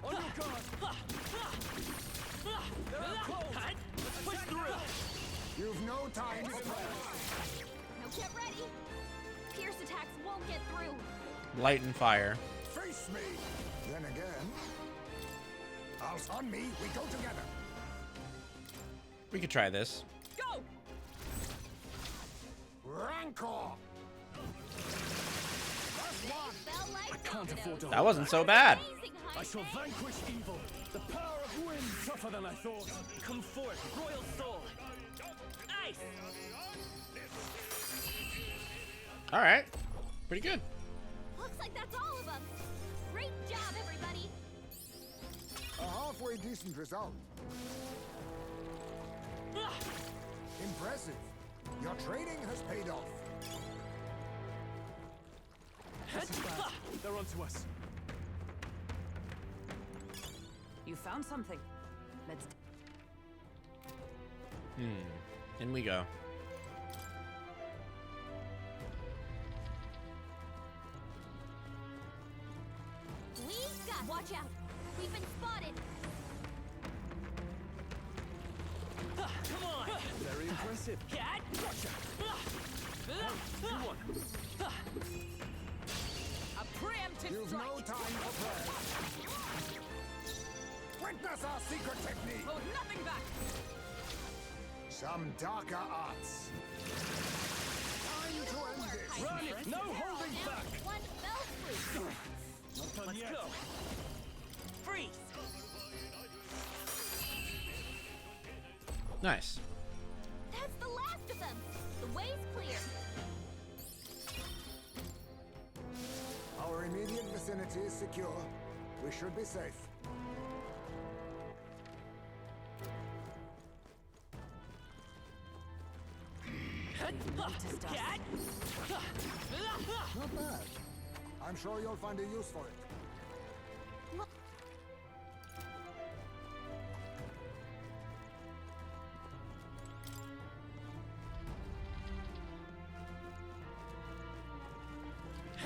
On your guard! They're up close! Let's push through! You've no time for prayer. Now get ready! Pierce attacks won't get through! Light and fire. Face me. Then again, on me, we go together. We could try this. Go! Rancor. Felt like I can't afford to That wasn't so bad. amazing, I shall vanquish evil! The power of wind! Tougher than I thought! Come forth, royal soul! Ice! Alright. Pretty good. Looks like that's all of them! Great job, everybody! A halfway decent result. Impressive. Your training has paid off. They're onto us. You found something. Let's. In we go. We got watch out! We've been spotted! Come on! Very impressive. Cat! Good one. A preemptive You've strike. no time for prayer. Witness our secret technique. Hold nothing back. Some darker arts. Time to end this. Run! No holding back! One fell swoop! Not done Let's yet. go! Freeze! Nice. That's the last of them! The way's clear! Our immediate vicinity is secure. We should be safe. Cat! Not bad. I'm sure you'll find a use for it.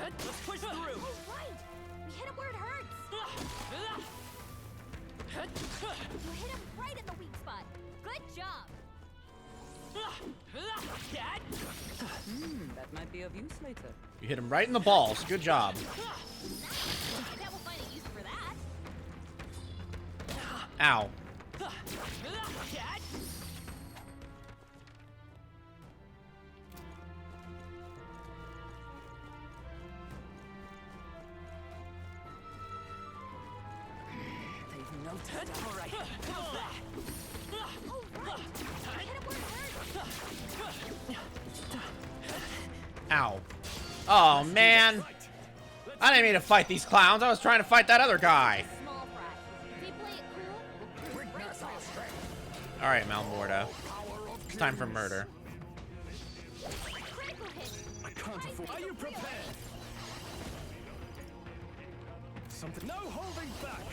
Let's push through! All right! We hit him where it hurts! You hit him right in the weak spot! Good job! Cat! That might be of use later. You hit him right in the balls. Good job. Nice! That will find a use for that! Ow. They've noticed. All right. Ow. Oh, man. I didn't mean to fight these clowns. I was trying to fight that other guy. Small fry. If we play it cool, we'll break through. Alright, Malmorda. It's time for murder. Critical hit. I can't afford. Are you prepared? Something. No holding back.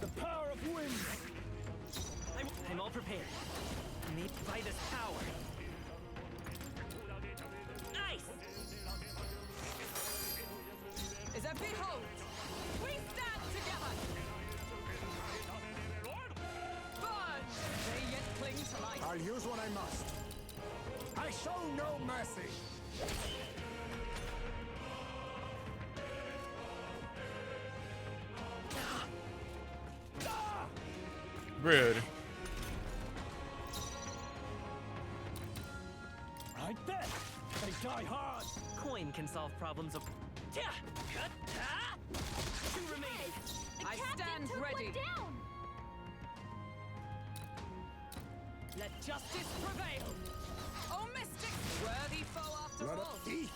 The power of wind. I'm all prepared. Need to fight this power. Nice! Is a behold! We stand together! Burn! They yet cling to life. I'll use what I must. I show no mercy. Rude. Right there. They die hard. Coin can solve problems of... Two remaining. I stand ready. Down. Let justice prevail. Oh, mystic! Worthy foe after Let all. it eat.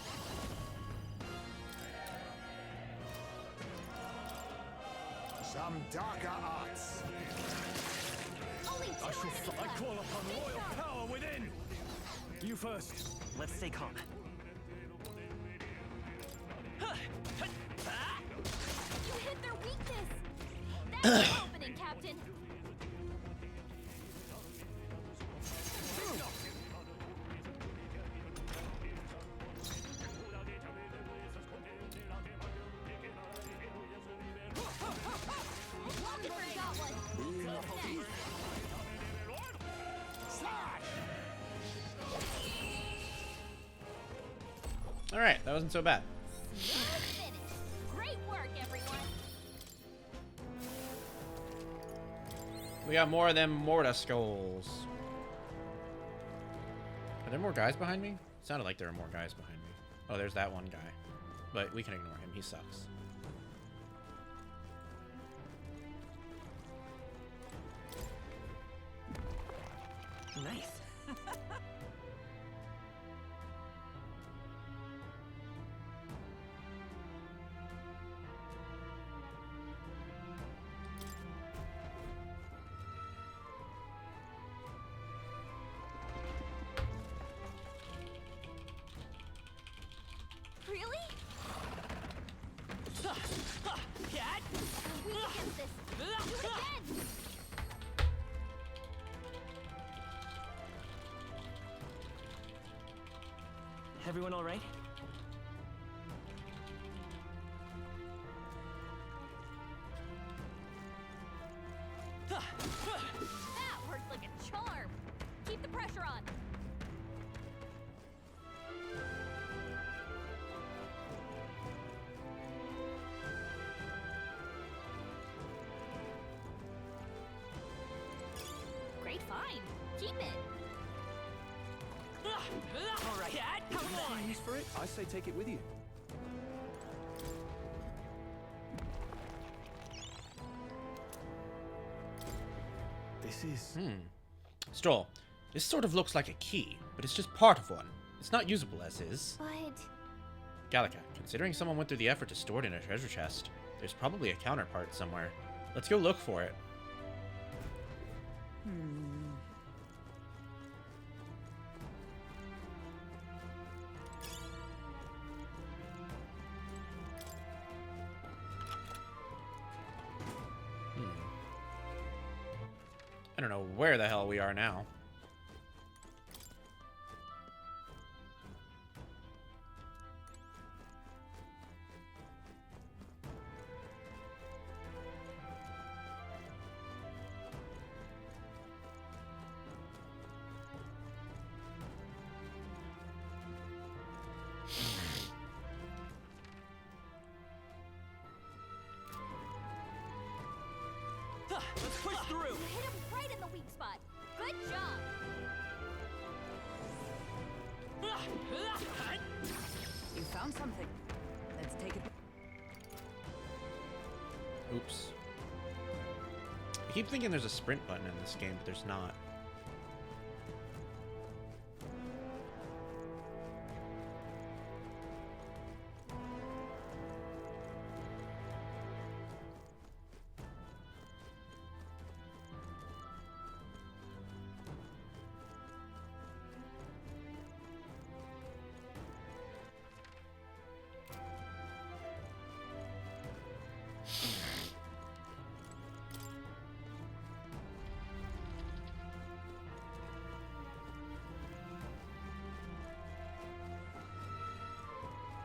Some darker arts. Only two I shall enemies I left. call upon royal power within. You first. Let's stay calm. You hit their weakness. That's the opening, Captain. Walker got one. Alright, that wasn't so bad. Finish. Great work, everyone. We got more of them Morta skulls. Are there more guys behind me? Sounded like there were more guys behind me. Oh, there's that one guy. But we can ignore him. He sucks. Nice. Really? We against this. Do it again. Everyone all right? That worked like a charm. Keep the pressure on. Great find. Keep it. All right. Come on. Use for it? I say take it with you. This is... Stroll. This sort of looks like a key, but it's just part of one. It's not usable as is. But Gallica, considering someone went through the effort to store it in a treasure chest, there's probably a counterpart somewhere. Let's go look for it. I don't know where the hell we are now. through. You hit him right in the weak spot. Good job. You found something. Let's take it. Oops. I keep thinking there's a sprint button in this game, but there's not.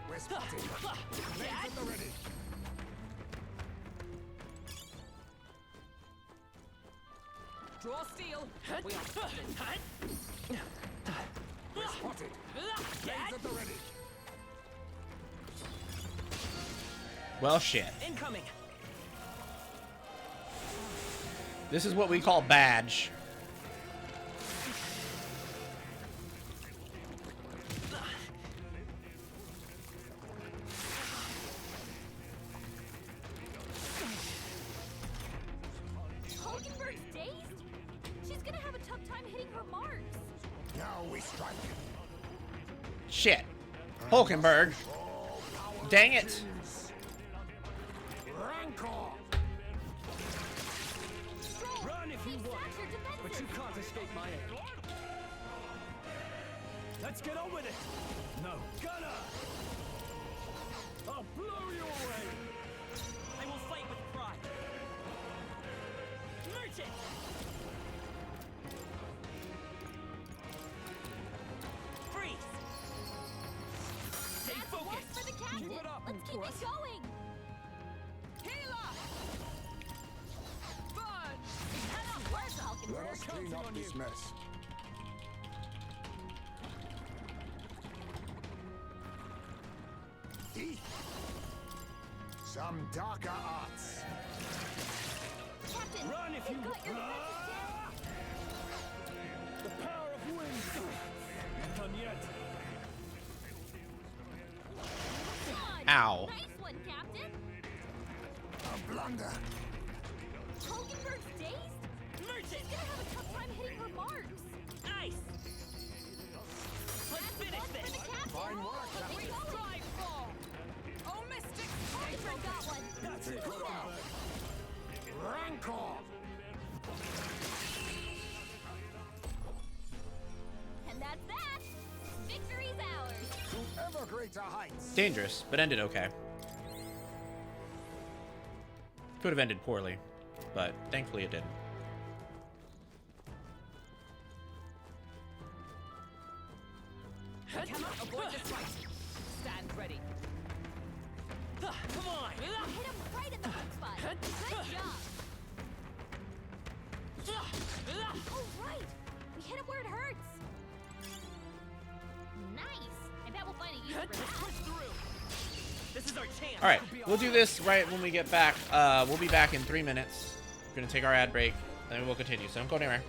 We're spotted. Blades at the ready. Draw steel. We are spotted. We're spotted. Blades at the ready. Well, shit. Incoming. This is what we call badge. Hulkenberg's dazed? She's gonna have a tough time hitting her marks. Now we strike. Shit. Hulkenberg. Dang it. Rancor. Run if you want, but you can't escape my aim. Let's get on with it. No. Gunner! I'll blow you away. I will fight with pride. Merchant. Freeze. Stay That's one focused. for the captain. Keep it up, Let's keep Force. it going. Healer! Burn! That's worse, Let Hulkenberg. us clean up this mess. Thief. Some darker arts. Captain, Run if they've you got your defenses down. The power of wind. Not done yet. Good. Ow. Nice one, Captain. A blunder. Hulkenberg's dazed? She's gonna have a tough time hitting her marks. Nice. Let's finish One for this. the captain. Fine work, Let's Captain. keep going. Drive for! Oh, Mystic! Hulkenberg got one. That's it. Good out. Rancor. And that's that. Victory's ours. To ever greater heights. Dangerous, but ended okay. Could have ended poorly, but thankfully it didn't. I cannot avoid this fight. Stand ready. Come on. You hit him right in the weak spot. Good job. Oh, right. We hit him where it hurts. Nice. I bet we'll find a use for that. Push through. This is our chance. All right, we'll do this right when we get back. We'll be back in 3 minutes. We're gonna take our ad break, and then we'll continue. So don't go anywhere.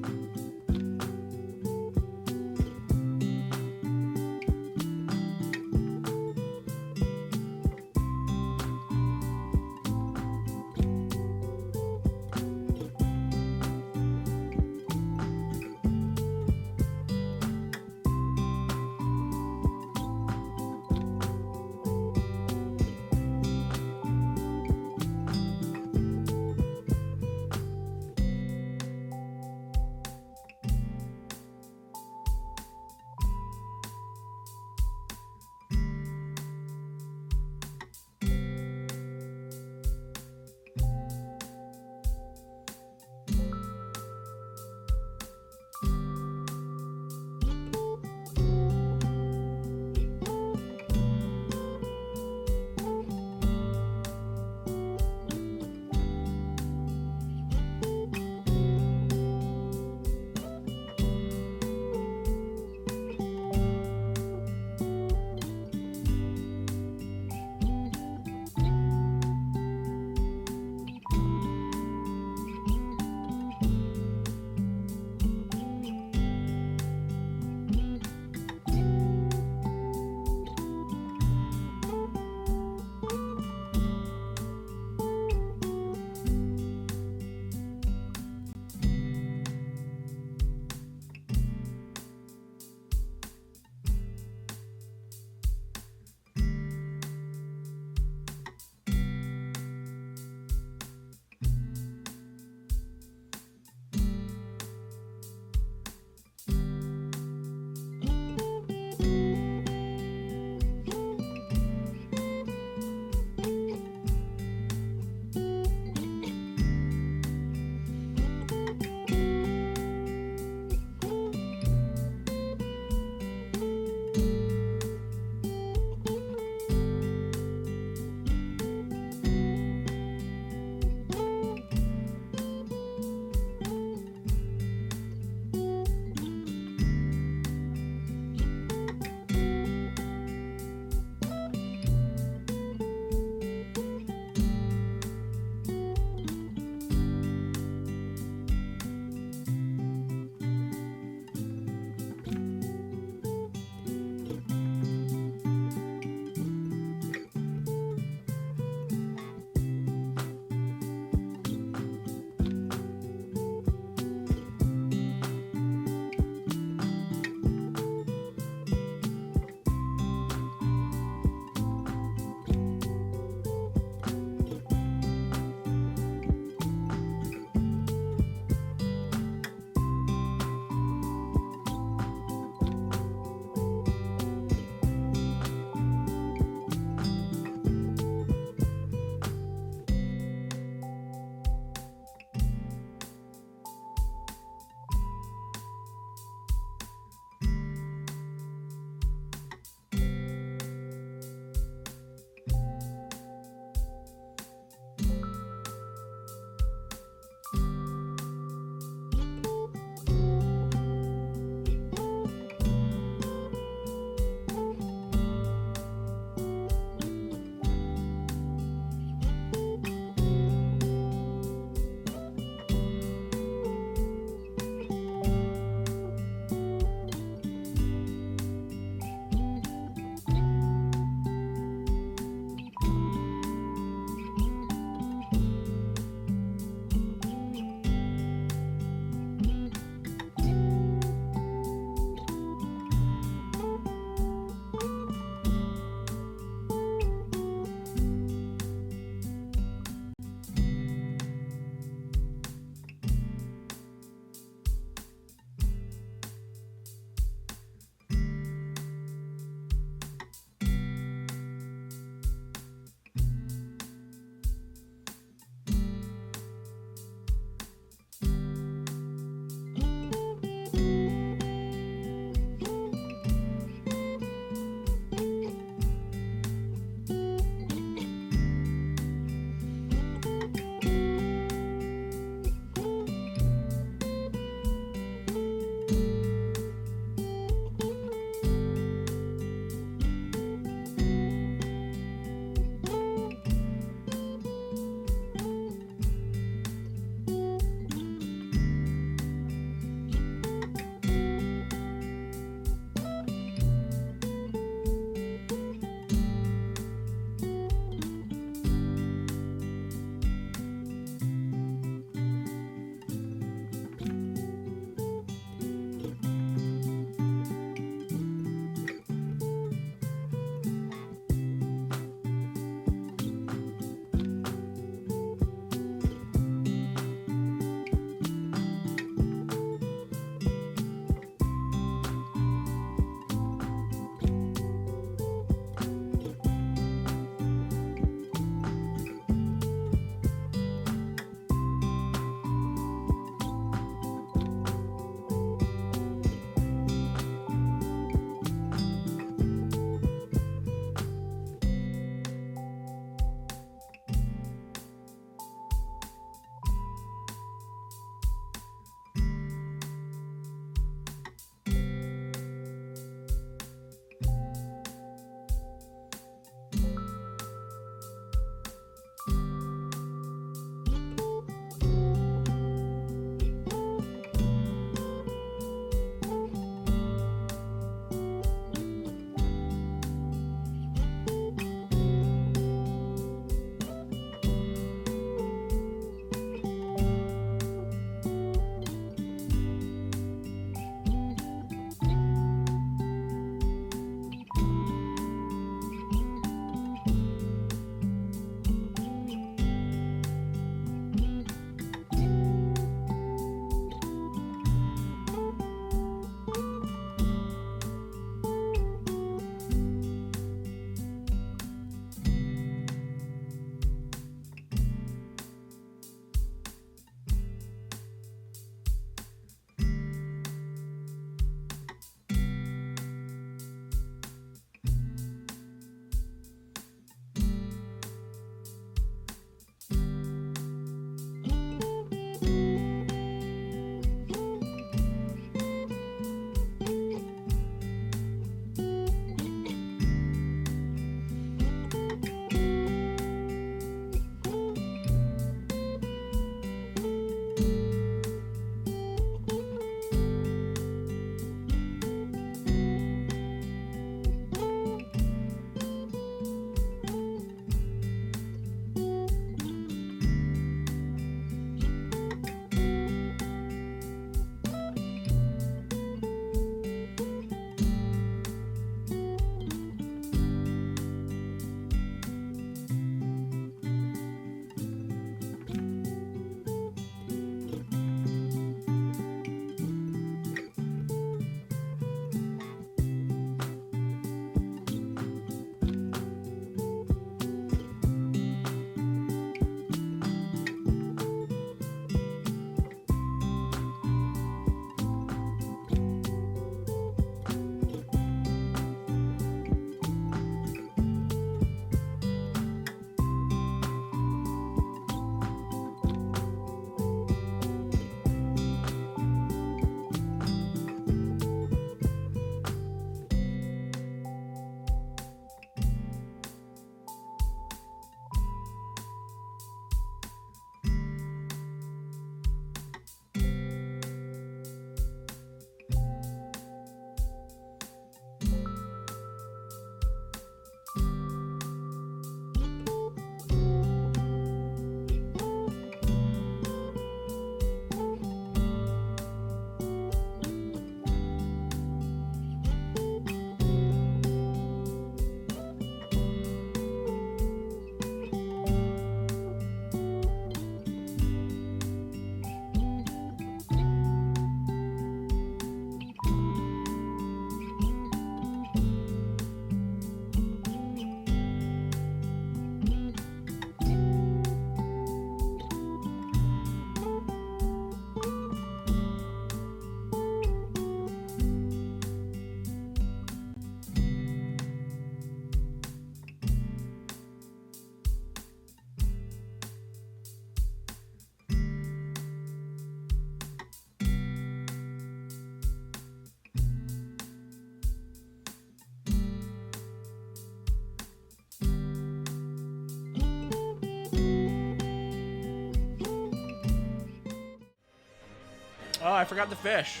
Oh, I forgot the fish.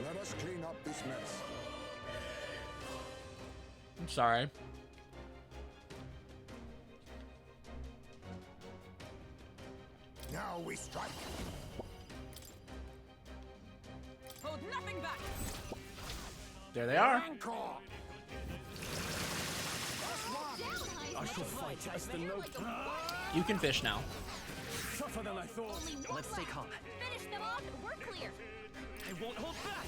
Let us clean up this mess. I'm sorry. Now we strike. Hold nothing back. There they are. Rancor. I shall fight as the noble. You can fish now. Tougher than I thought. Let's stay calm. Finish them off and we're clear. I won't hold back.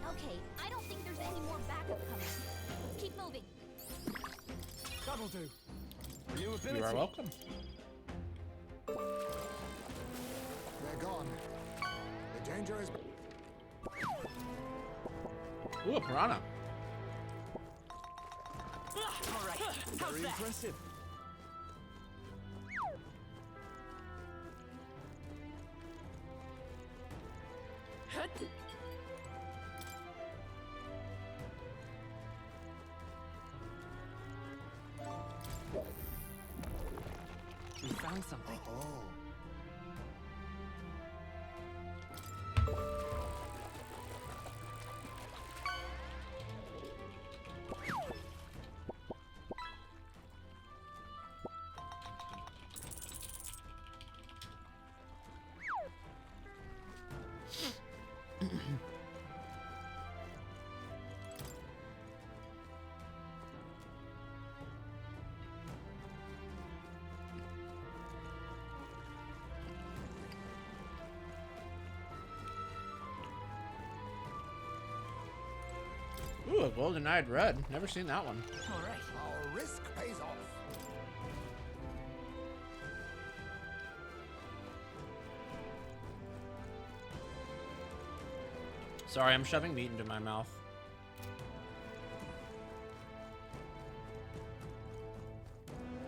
Okay, I don't think there's any more backup coming. Let's keep moving. That'll do. New ability. You are welcome. They're gone. The danger is. Ooh, a piranha. All right. How's Very that? impressive. We found something. Oh. Ooh, a golden-eyed red. Never seen that one. All right. Our risk pays off. Sorry, I'm shoving meat into my mouth.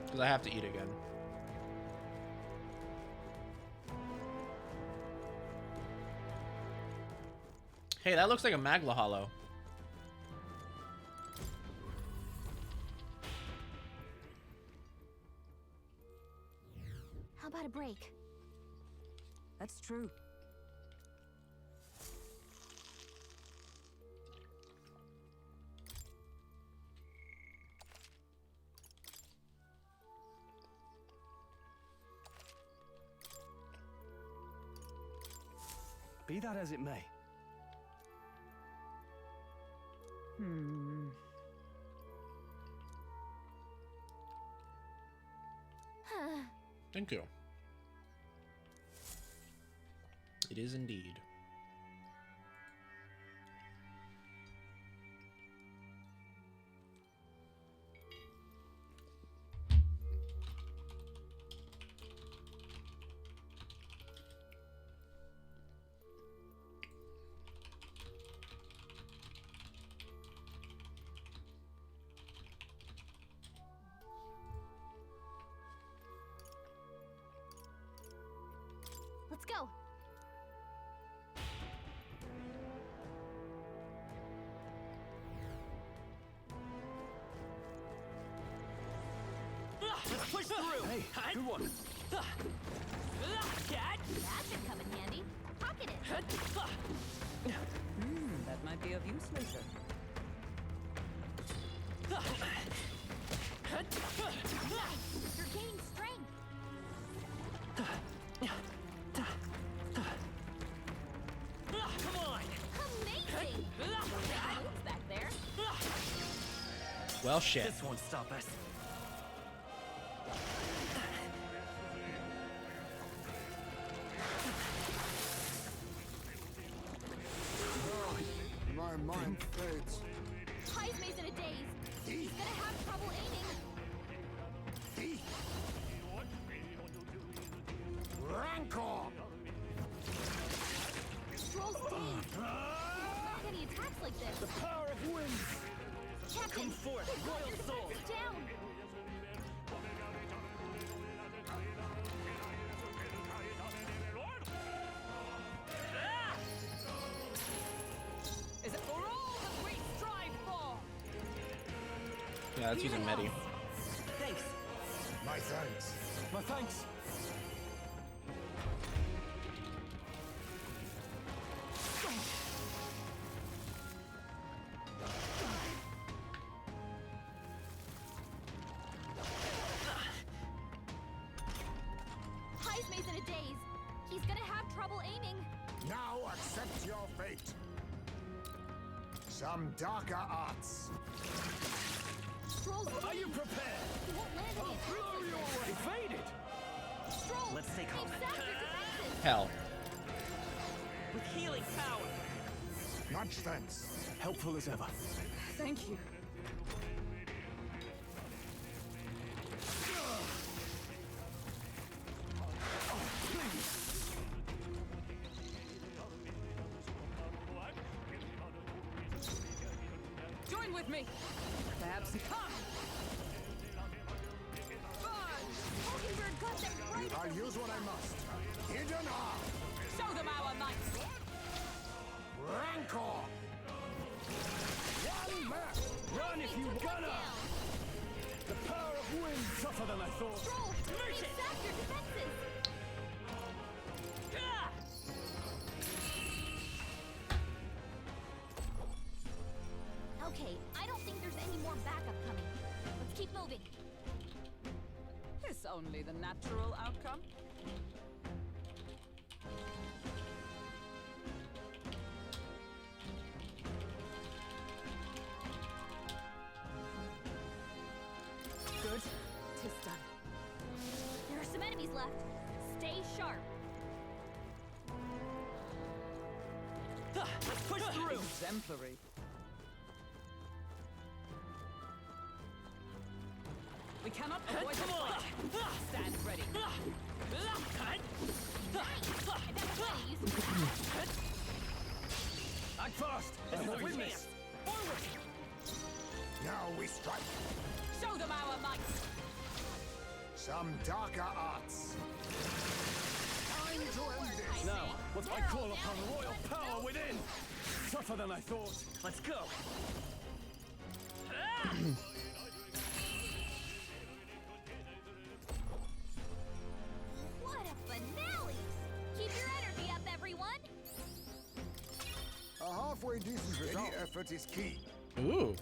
Because I have to eat again. Hey, that looks like a Magla Hollow. How about a break? That's true. Be that as it may. Thank you. It is indeed. Let's go. Let's push through. Hey, good one. Catch. That should come in handy. Pocket it. That might be of use later. You're gaining strength. Come on. Amazing. Moves back there. Well, shit. This won't stop us. My mind fades. Heismay's in a daze. He's gonna have trouble aiming. Rancor! Troll's dazed. Not any attacks like this. The power of winds. Captain, Come forth, they've got royal your soul. defenses down. Is it for all the great Yeah, let's use a Medi. Thanks. My thanks. My thanks. Heismay's in a daze. He's gonna have trouble aiming. Now accept your fate. Some darker arts. Stroll's Are you prepared? He won't land any attacks Blow like you this. away. Faded. Stroll, Let's take they've off. sapped your defenses. Hell. With healing power. Much thanks. Helpful as ever. Thank you. Join with me. Perhaps come. Mockingbird got them right. I'll use what I must. Hidden arm. Show them our might. Rancor. One man. Run if you gonna. The power of wind tougher than I thought. Stroll, they've sapped your defenses. Okay, I don't think there's any more backup coming. Let's keep moving. It's only the natural outcome. Good. 'Tis done. There are some enemies left. Stay sharp. Let's push through. Exemplary. We cannot avoid the Come on. fight. Stand ready. Act fast. This is I our win chance. this. Forward. Now we strike. Show them our might. Some darker arts. Time to end this. Now, what I call upon royal power within. Tougher than I thought. Let's go. What a finale! Keep your energy up, everyone! A halfway decent result. Any effort is key. Ooh.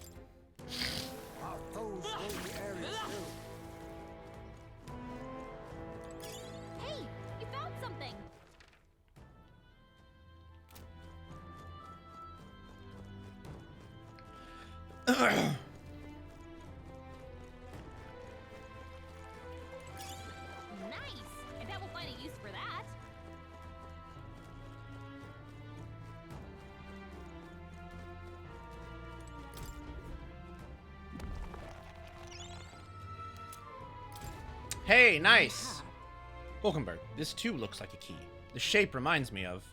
Our foes hold the area still. Hey, you found something! Nice! I bet we'll find a use for that. Hey, nice! Hulkenberg, this too looks like a key. The shape reminds me of...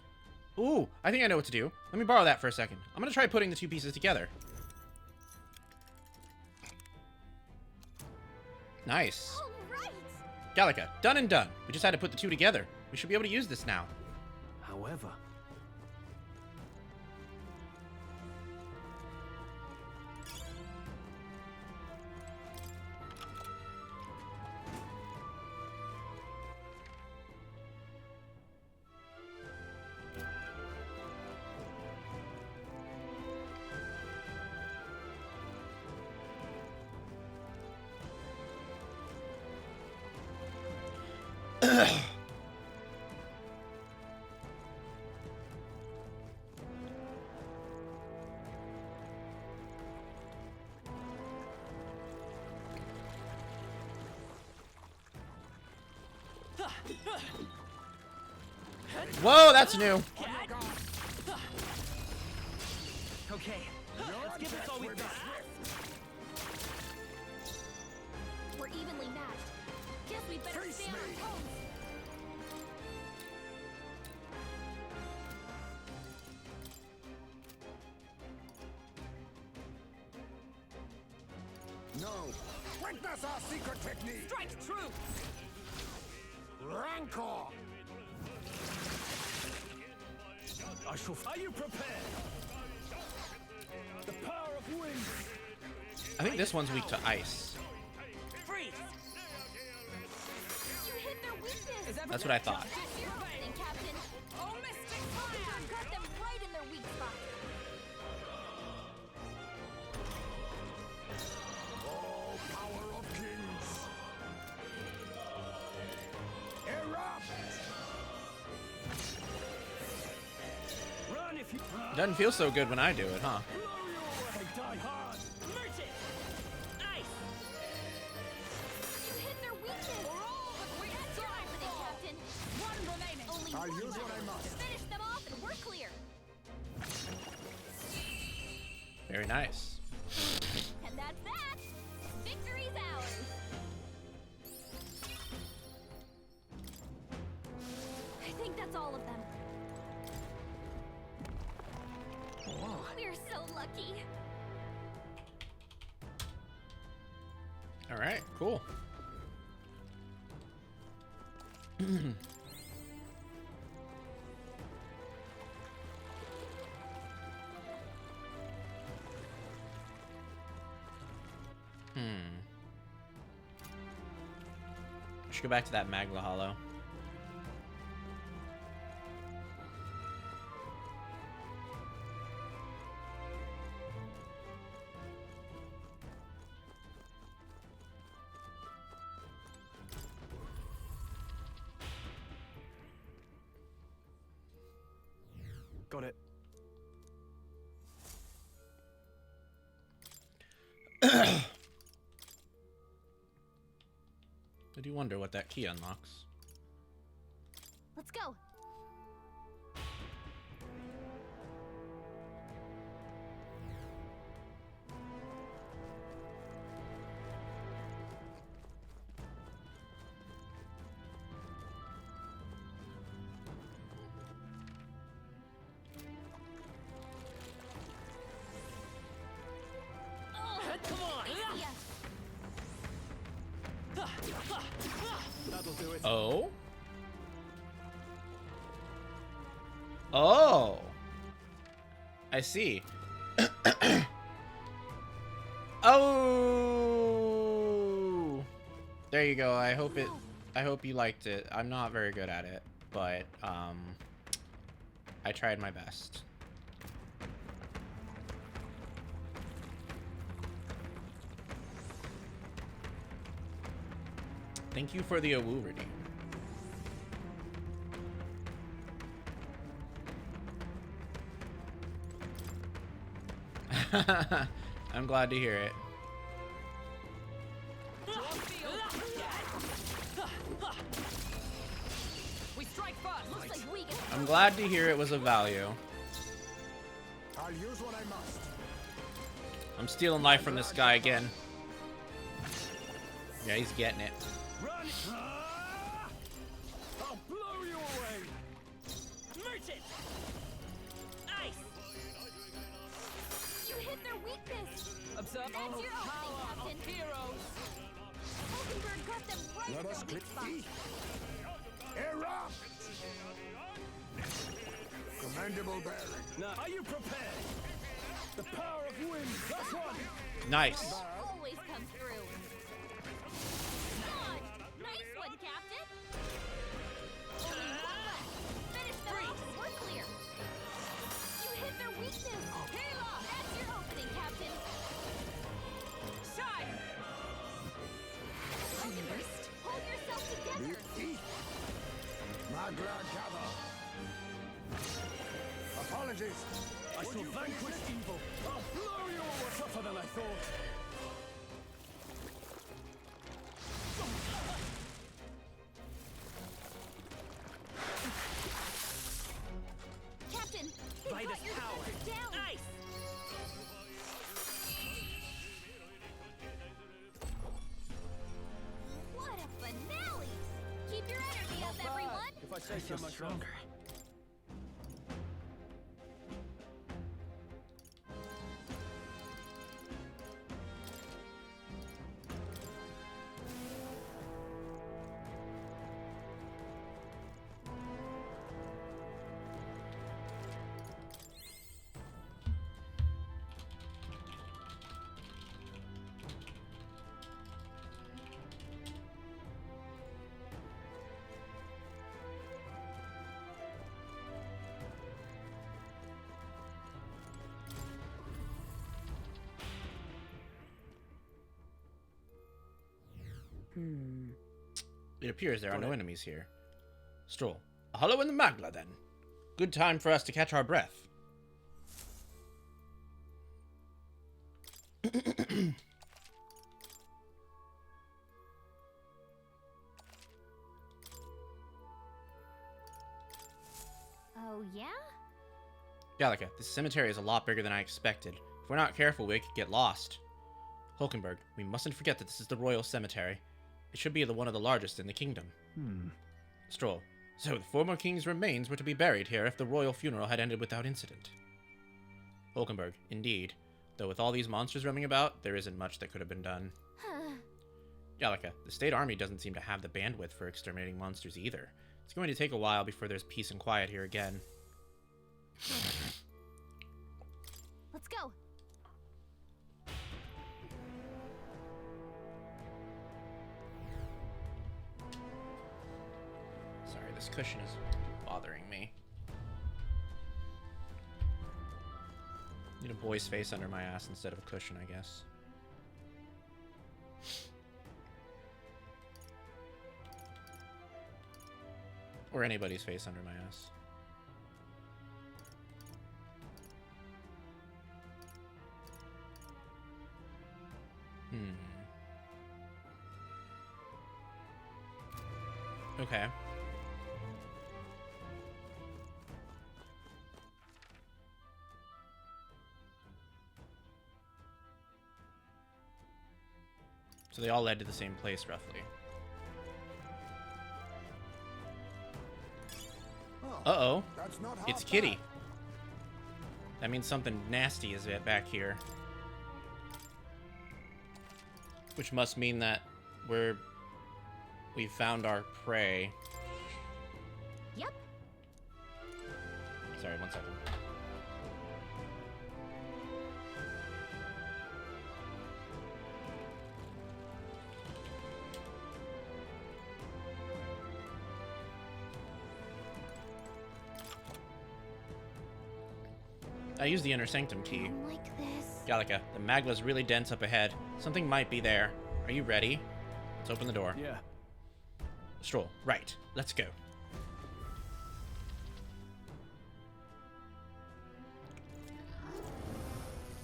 Ooh, I think I know what to do. Let me borrow that for a second. I'm gonna try putting the two pieces together. Nice. All right! Gallica, done and done. We just had to put the two together. We should be able to use this now. However, Whoa, that's new. Okay, let's give this all we've got. We're evenly matched. Guess we better stay on our toes. No. Witness our secret technique. Strike true. Rancor. I shall. Are you prepared? The power of wind. I think this one's weak to ice. Freeze! You hit their weakness. That's what I thought. That's your opening, Captain. Oh, Mystic Fire! Got them right in their weak spot. All power of kings. Erupt! Run if you Doesn't feel so good when I do it, huh? blow you away, die hard. Merchant! Ice! You hit their weakness. That's your opening, Captain. One remaining. Only I'll one use what I left. must. Finish them off and we're clear. Very nice. And that's that. Victory's ours. I think that's all of them. We're so lucky. All right, cool. Should go back to that Magla Hollow. Got it. I do wonder what that key unlocks. Let's go. Come on! Yes. That'll do it. Oh? Oh! I see. Oh! There you go. I hope you liked it. I'm not very good at it, but I tried my best. Thank you for the AWOO redeem. I'm glad to hear it. We strike first! Looks like we get. I'm glad to hear it was of value. I'll use what I must. I'm stealing life from this guy again. Yeah, he's getting it. Run! I'll blow you away. Merchant! Ice! You hit their weakness. Observe That's all your power opening, of Captain. heroes! Hulkenberg got them right Let in us their click weak spot. Erupt! Commendable bearing. Now, are you prepared? The power of wind. That's one. Nice. Always comes through. On. Nice one, Captain. Only one left. Finish them off and we're clear. You hit their weakness. Halo! That's your opening, Captain. Shine! Hulkenberg, hold yourself together. Magla gather. Apologies. I shall vanquish evil. I'll blow you away. Tougher than I thought. Captain, they've By got this your power! defenses down. Ice! What a finale! Keep your energy up, everyone. If I say so myself. It appears there are no enemies here. Stroll. A hollow in the Magla, then. Good time for us to catch our breath. Oh, yeah? Gallica, this cemetery is a lot bigger than I expected. If we're not careful, we could get lost. Hulkenberg, we mustn't forget that this is the royal cemetery. It should be one of the largest in the kingdom. Stroll. So, the former king's remains were to be buried here if the royal funeral had ended without incident. Hulkenberg, indeed. Though with all these monsters roaming about, there isn't much that could have been done. Gallica, the state army doesn't seem to have the bandwidth for exterminating monsters either. It's going to take a while before there's peace and quiet here again. Let's go. Sorry, this cushion is bothering me. Need a boy's face under my ass instead of a cushion, I guess. Or anybody's face under my ass. Okay. So they all led to the same place, roughly. Uh-oh. It's Kitty. That means something nasty is back here. Which must mean that we found our prey. Yep. Sorry, 1 second. I used the Inner Sanctum key. Like this. Gallica, the Magla's really dense up ahead. Something might be there. Are you ready? Let's open the door. Yeah. Stroll. Right. Let's go.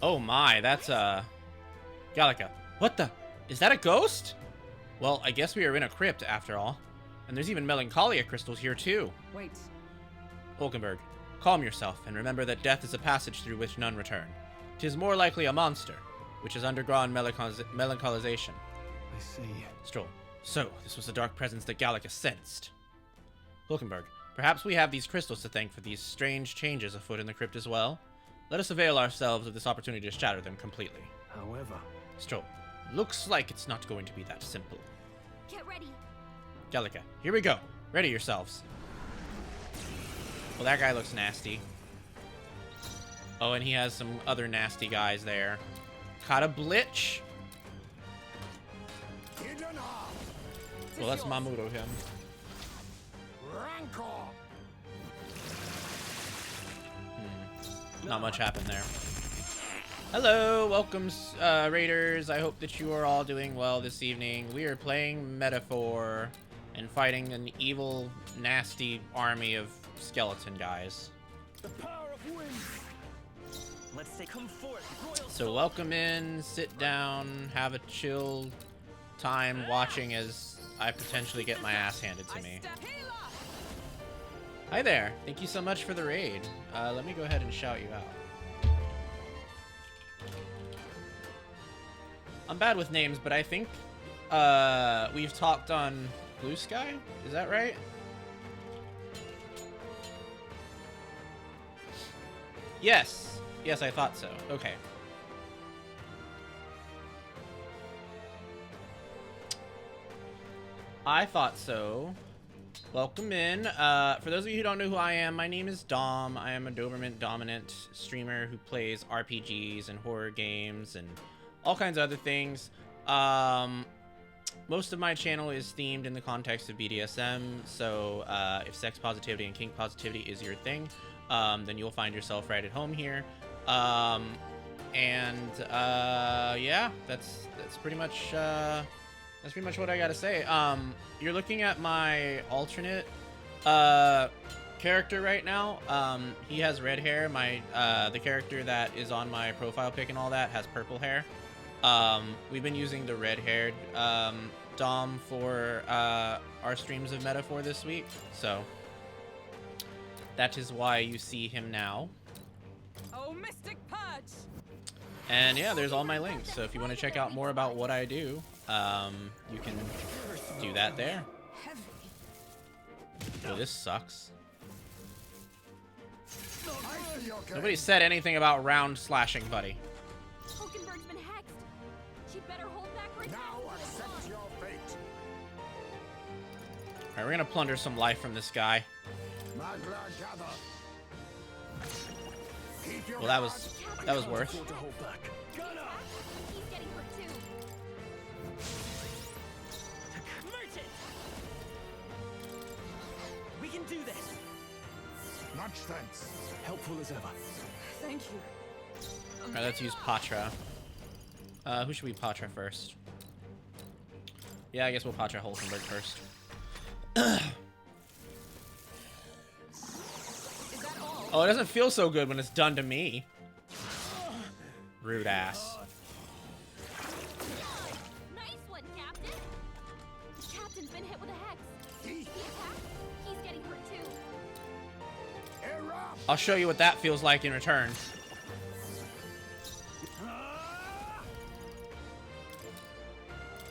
Oh my, that's Gallica. What the? Is that a ghost? Well, I guess we are in a crypt after all. And there's even melancholia crystals here too. Wait. Hulkenberg, calm yourself and remember that death is a passage through which none return. 'Tis more likely a monster, which has undergone melancholization. I see. Stroll. So, this was the dark presence that Gallica sensed. Hulkenberg, perhaps we have these crystals to thank for these strange changes afoot in the crypt as well. Let us avail ourselves of this opportunity to shatter them completely. However... Stroll. Looks like it's not going to be that simple. Get ready. Gallica, here we go. Ready yourselves. Well, that guy looks nasty. Oh, and he has some other nasty guys there. Caught a blitch. Well, let's Mamuto him. Not much happened there. Hello, welcome, Raiders. I hope that you are all doing well this evening. We are playing Metaphor and fighting an evil, nasty army of skeleton guys. The power of wind. Let's say come forth, royal. So welcome in, sit down, have a chill time watching as I potentially get my ass handed to me. Hi there. Thank you so much for the raid. Let me go ahead and shout you out. I'm bad with names, but I think we've talked on Blue Sky. Is that right? Yes. Yes, I thought so. Okay. I thought so. Welcome in. For those of you who don't know who I am, my name is Dom. I am a Doberman dominant streamer who plays RPGs and horror games and all kinds of other things. Most of my channel is themed in the context of BDSM, so if sex positivity and kink positivity is your thing, then you'll find yourself right at home here. Yeah, that's pretty much That's pretty much what I gotta say. You're looking at my alternate character right now. He has red hair. My the character that is on my profile pic and all that has purple hair. We've been using the red-haired Dom for our streams of Metaphor this week, so that is why you see him now. Oh, Mystic Purge! And yeah, there's all my links, so if you want to check out more about what I do, you can do that there. Oh, this sucks. Nobody said anything about round slashing, buddy. Hulkenberg's been hexed. She'd better hold back her attack. Now accept your fate. Alright, we're gonna plunder some life from this guy. Well, that was worth. He's getting hurt too. Merchant! We can do this! Much thanks. Helpful as ever. Thank you. Alright, let's use Patra. Who should we Patra first? Yeah, I guess we'll Patra Hulkenberg first. Oh, it doesn't feel so good when it's done to me. Rude ass. Nice one, Captain. The captain's been hit with a hex. He attacked. He's getting hurt too. I'll show you what that feels like in return.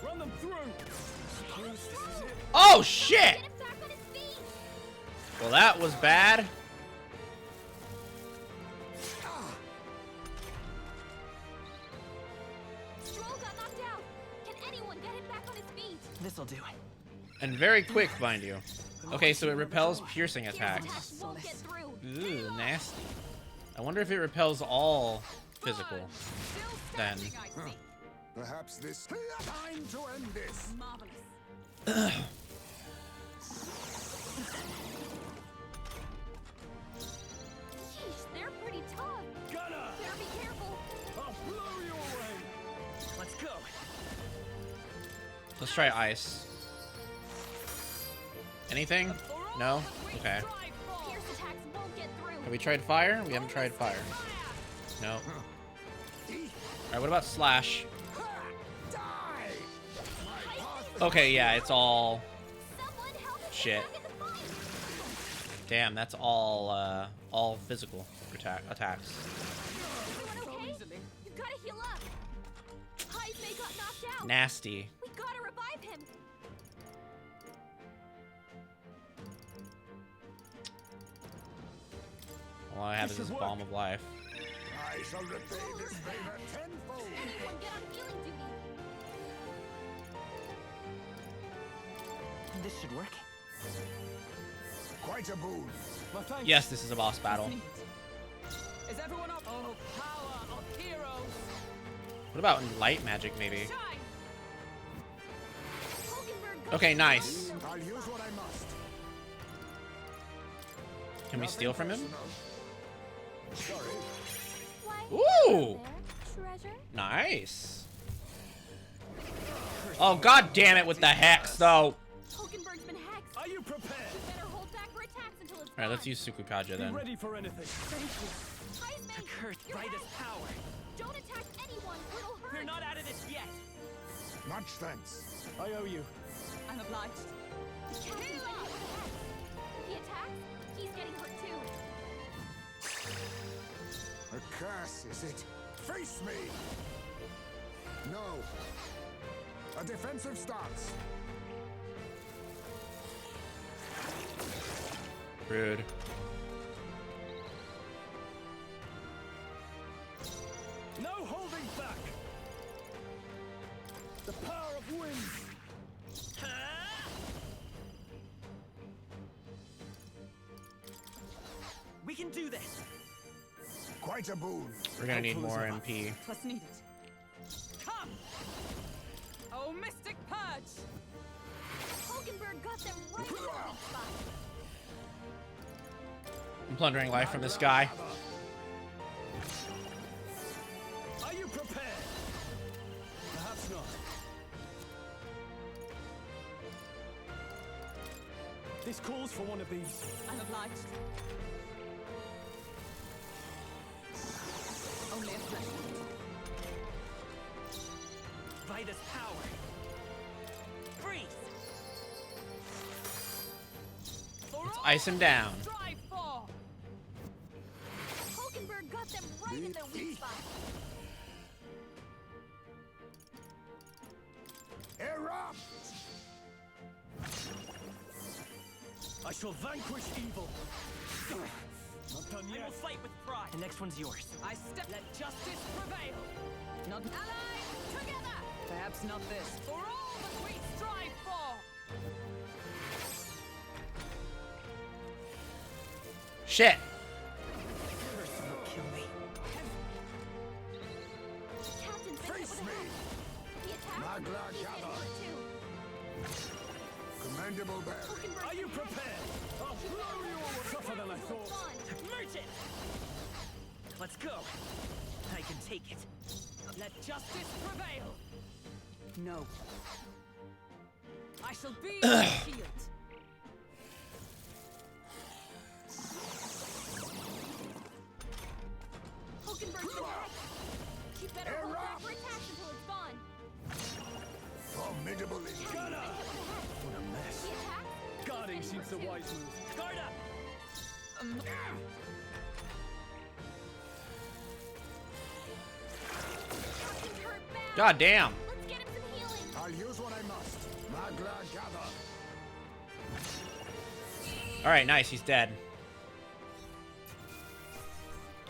Run them through. Oh shit! Get him back on his feet. Well, that was bad. Stroll got knocked out. Can anyone get him back on his feet? This'll do. And very quick, mind you. Okay, so it repels piercing Pierce attacks. attacks won't get through. Ooh, nasty. I wonder if it repels all physical. Then. Perhaps this time to end this. Marvelous. Yeesh, they're pretty tough. Gunner! Better be careful. I'll blow you away! Let's go. Let's try ice. Anything? No? Okay. Pierce attacks won't get through. Have we tried fire? We haven't tried fire. No. Alright, what about slash? Okay, yeah, it's all Someone help him shit. get back in the fight. Damn, that's all physical attacks. Everyone okay? You gotta heal up. Heismay got knocked out. Nasty. We gotta revive him. All I have is this bomb of life. I shall repay this favor tenfold. Anyone get on healing duty. This should work. Quite a boon. My thanks. Yes, this is a boss battle. Is everyone up? Oh, power of heroes! What about light magic, maybe? Shine! Hulkenberg got Okay, nice. I'll use what I must. Can we steal from him? Sorry. Why, Ooh! there, treasure? Nice. Oh, god damn it with the hex, though. Hulkenberg's been hexed. Are you prepared? You better hold back her attacks until it's Alright, let's gone. use Sukukaja Be then. ready for anything. Heismay, Cursed you're by this hexed. power. Don't attack anyone. It'll hurt. We're not out of this yet. Much thanks. I owe you. I'm obliged. The captain's been hit with a hex. If he attacks, he's getting hurt too. A curse, is it? Face me! No. A defensive stance. Rude. No holding back! The power of wind! We can do this. Quite a boon. We're gonna need Helpful as more ever. MP. Twas needed. Come! Oh, Mystic Purge! Hulkenberg got them right in the weak spot. I'm plundering life from this guy. Are you prepared? Perhaps not. This calls for one of these. I'm obliged. Only a flesh wound. By this power. Freeze! Let's ice him down. Strive for! Hulkenberg got them right in their weak spot. Erupt! I shall vanquish evil. Not done I yet. will fight with pride. The next one's yours. I step. Let justice prevail. Not allied together. Perhaps not this. For all that we strive for. Shit. Curse will kill me. Captain's been hit Face with a me! hack. The attack. Magla He's gather. hit too. Commendable bearing. Hulkenberg Are you prepared? I'll blow you away. Tougher than I thought. Merchant! Let's go. I can take it. Let justice prevail. No. I shall be your shield. Hulkenberg's been hacked. You better hold back for attacks until it's gone. Formidable indeed. Captain's been hit with a hack. What a mess. The attack. Guarding seems the wise move. Guard up! Captain's hurt bad. God damn. Let's get him some healing. I'll use what I must. Magla gather. All right, nice. He's dead.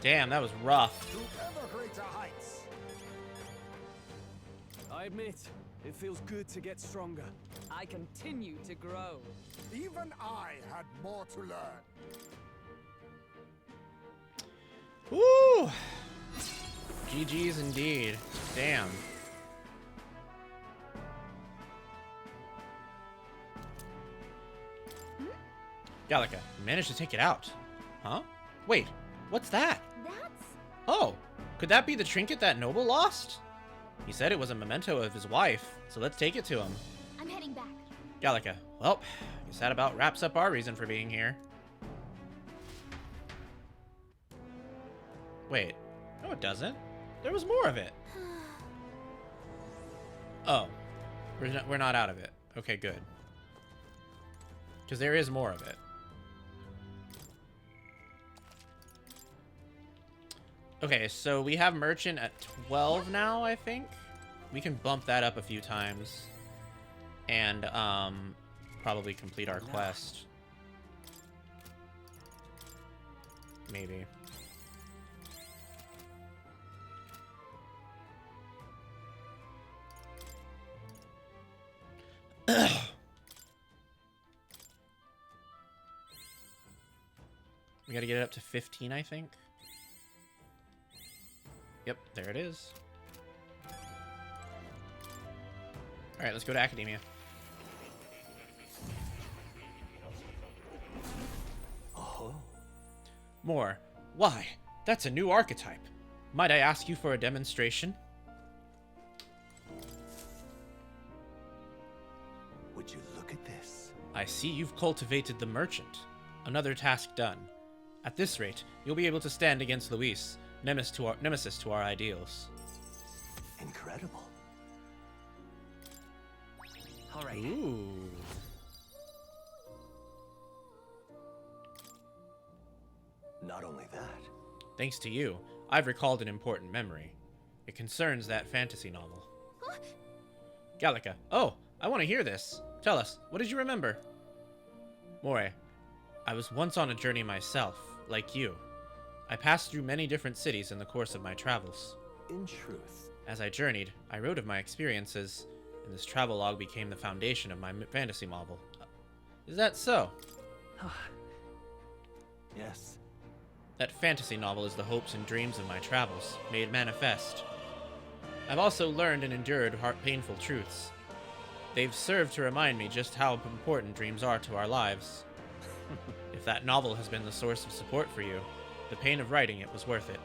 Damn, that was rough. To ever greater heights. I admit, it feels good to get stronger. I continue to grow. Even I had more to learn. Woo! GG's indeed. Damn. Gallica, you managed to take it out. Huh? Wait, what's that? That's... Oh, could that be the trinket that Noble lost? He said it was a memento of his wife, so let's take it to him. I'm heading back. Gallica, well, guess that about wraps up our reason for being here. Wait, no it doesn't. There was more of it. Oh, we're not out of it. Okay, good. Because there is more of it. Okay, so we have Merchant at 12 now, I think. We can bump that up a few times. And, probably complete our quest. Maybe. We gotta get it up to 15, I think. Yep, there it is. Alright, let's go to Academia. Oh. More. Why? That's a new archetype. Might I ask you for a demonstration? Would you look at this? I see you've cultivated the Merchant. Another task done. At this rate, you'll be able to stand against Luis, nemesis to our ideals. Incredible. All right. Ooh. Not only that, Thanks to you, I've recalled an important memory. It concerns that fantasy novel. Gallica, oh, I want to hear this. Tell us, what did you remember? More, I was once on a journey myself, like you. I passed through many different cities in the course of my travels. in truth, As I journeyed, I wrote of my experiences, and this travelogue became the foundation of my fantasy novel. Is that so? yes, That fantasy novel is the hopes and dreams of my travels, made manifest. I've also learned and endured painful truths. They've served to remind me just how important dreams are to our lives. If that novel has been the source of support for you, the pain of writing it was worth it.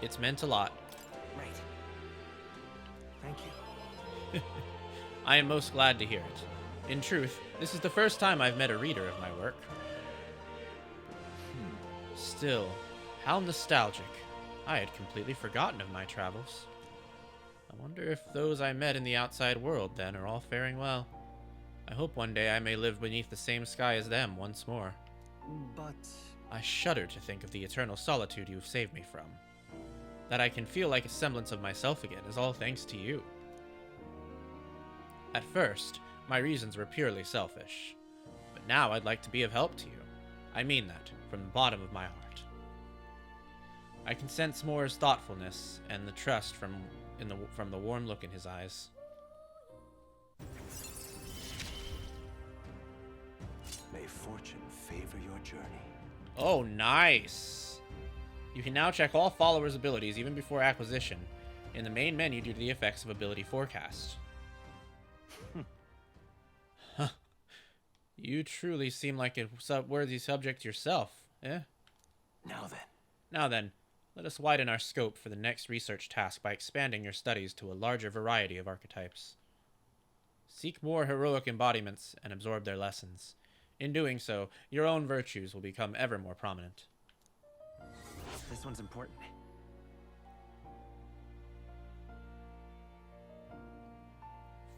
It's meant a lot. right. Thank you. I am most glad to hear it. In truth, this is the first time I've met a reader of my work. Still, how nostalgic. I had completely forgotten of my travels. I wonder if those I met in the outside world, then, are all faring well. I hope one day I may live beneath the same sky as them once more. But... I shudder to think of the eternal solitude you've saved me from. That I can feel like a semblance of myself again is all thanks to you. At first, my reasons were purely selfish. But now I'd like to be of help to you. I mean that, from the bottom of my heart. I can sense Moore's thoughtfulness and the trust from the warm look in his eyes. May fortune favor your journey. Oh, nice! You can now check all followers' abilities even before acquisition in the main menu due to the effects of Ability Forecast. Huh. You truly seem like a worthy subject yourself, eh? Now then, let us widen our scope for the next research task by expanding your studies to a larger variety of archetypes. Seek more heroic embodiments and absorb their lessons. In doing so, your own virtues will become ever more prominent. This one's important.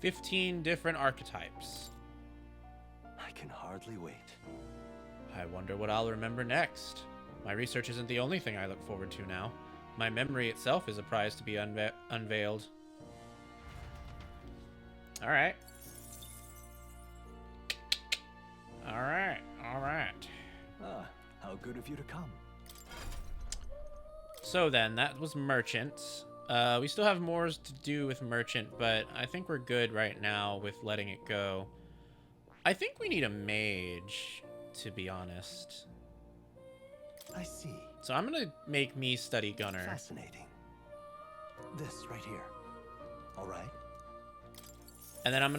15 different archetypes. I can hardly wait. I wonder what I'll remember next. My research isn't the only thing I look forward to now. My memory itself is a prize to be unveiled. Alright. Alright. Ah, how good of you to come. So then, that was Merchant. We still have more to do with Merchant, but I think we're good right now with letting it go. I think we need a mage, to be honest. I see. So I'm gonna make me study Gunner. Fascinating. This right here. All right. And then I think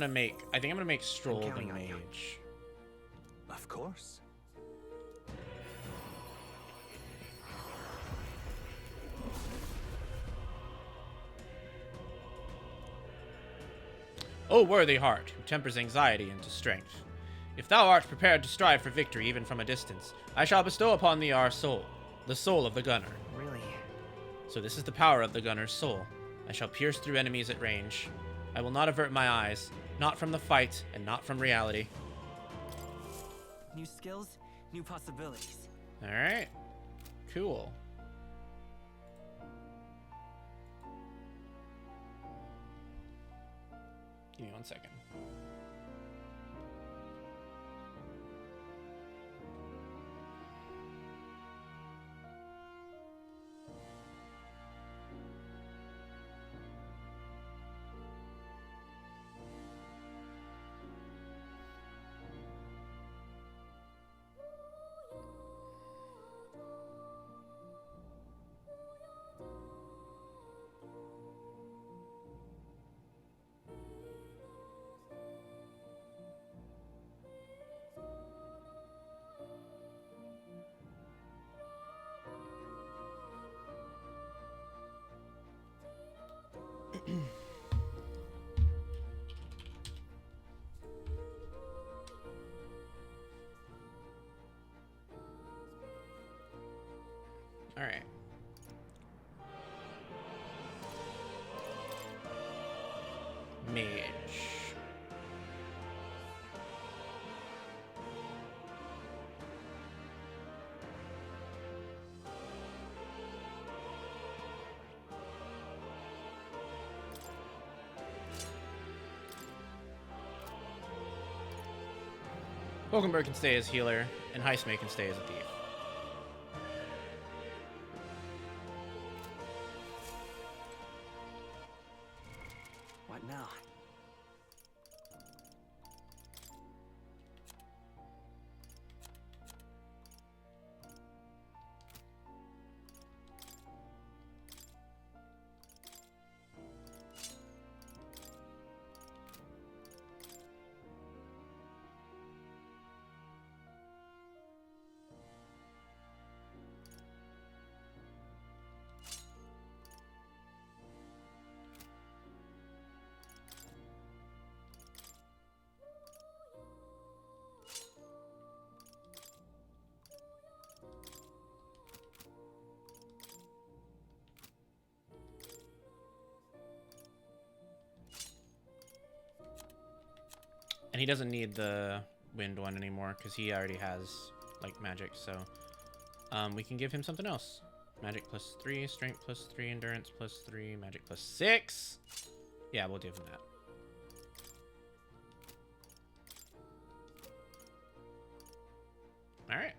I'm gonna make Stroll the counting on you. mage. Of course. O worthy heart, who tempers anxiety into strength. If thou art prepared to strive for victory even from a distance, I shall bestow upon thee our soul, the soul of the gunner. Really? So this is the power of the gunner's soul. I shall pierce through enemies at range. I will not avert my eyes, not from the fight, and not from reality. New skills, new possibilities. Alright. Cool. Give me 1 second. All right. Mage. Hulkenberg can stay as healer, and Heismay can stay as a thief. What now? And he doesn't need the wind one anymore because he already has like magic, so we can give him something else. Magic +3, strength +3, endurance +3, magic +6. Yeah, we'll give him that. All right.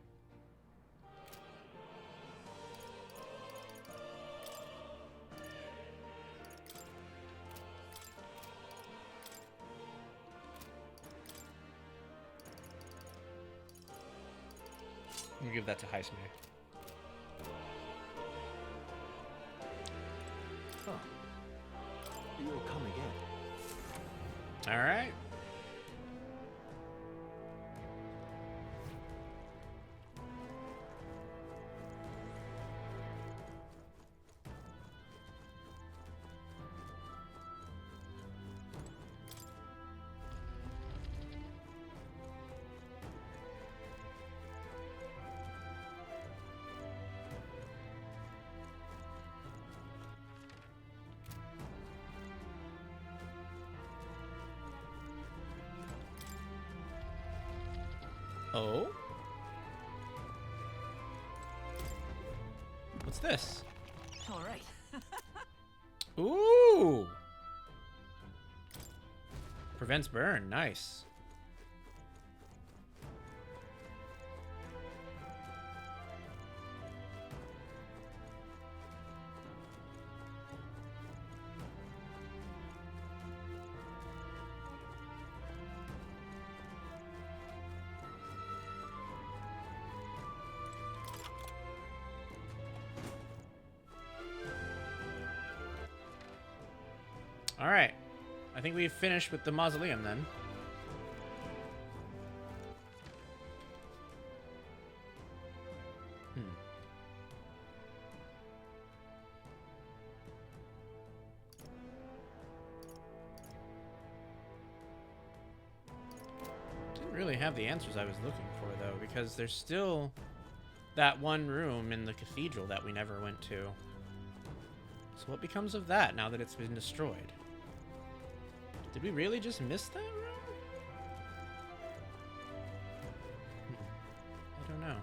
We'll give that to Heisman. Oh. You'll come again. All right. Oh? What's this? All right. Ooh! Prevents burn. Nice. All right. I think we've finished with the mausoleum then. Didn't really have the answers I was looking for though, because there's still that one room in the cathedral that we never went to. So what becomes of that now that it's been destroyed? Did we really just miss that room? I don't know.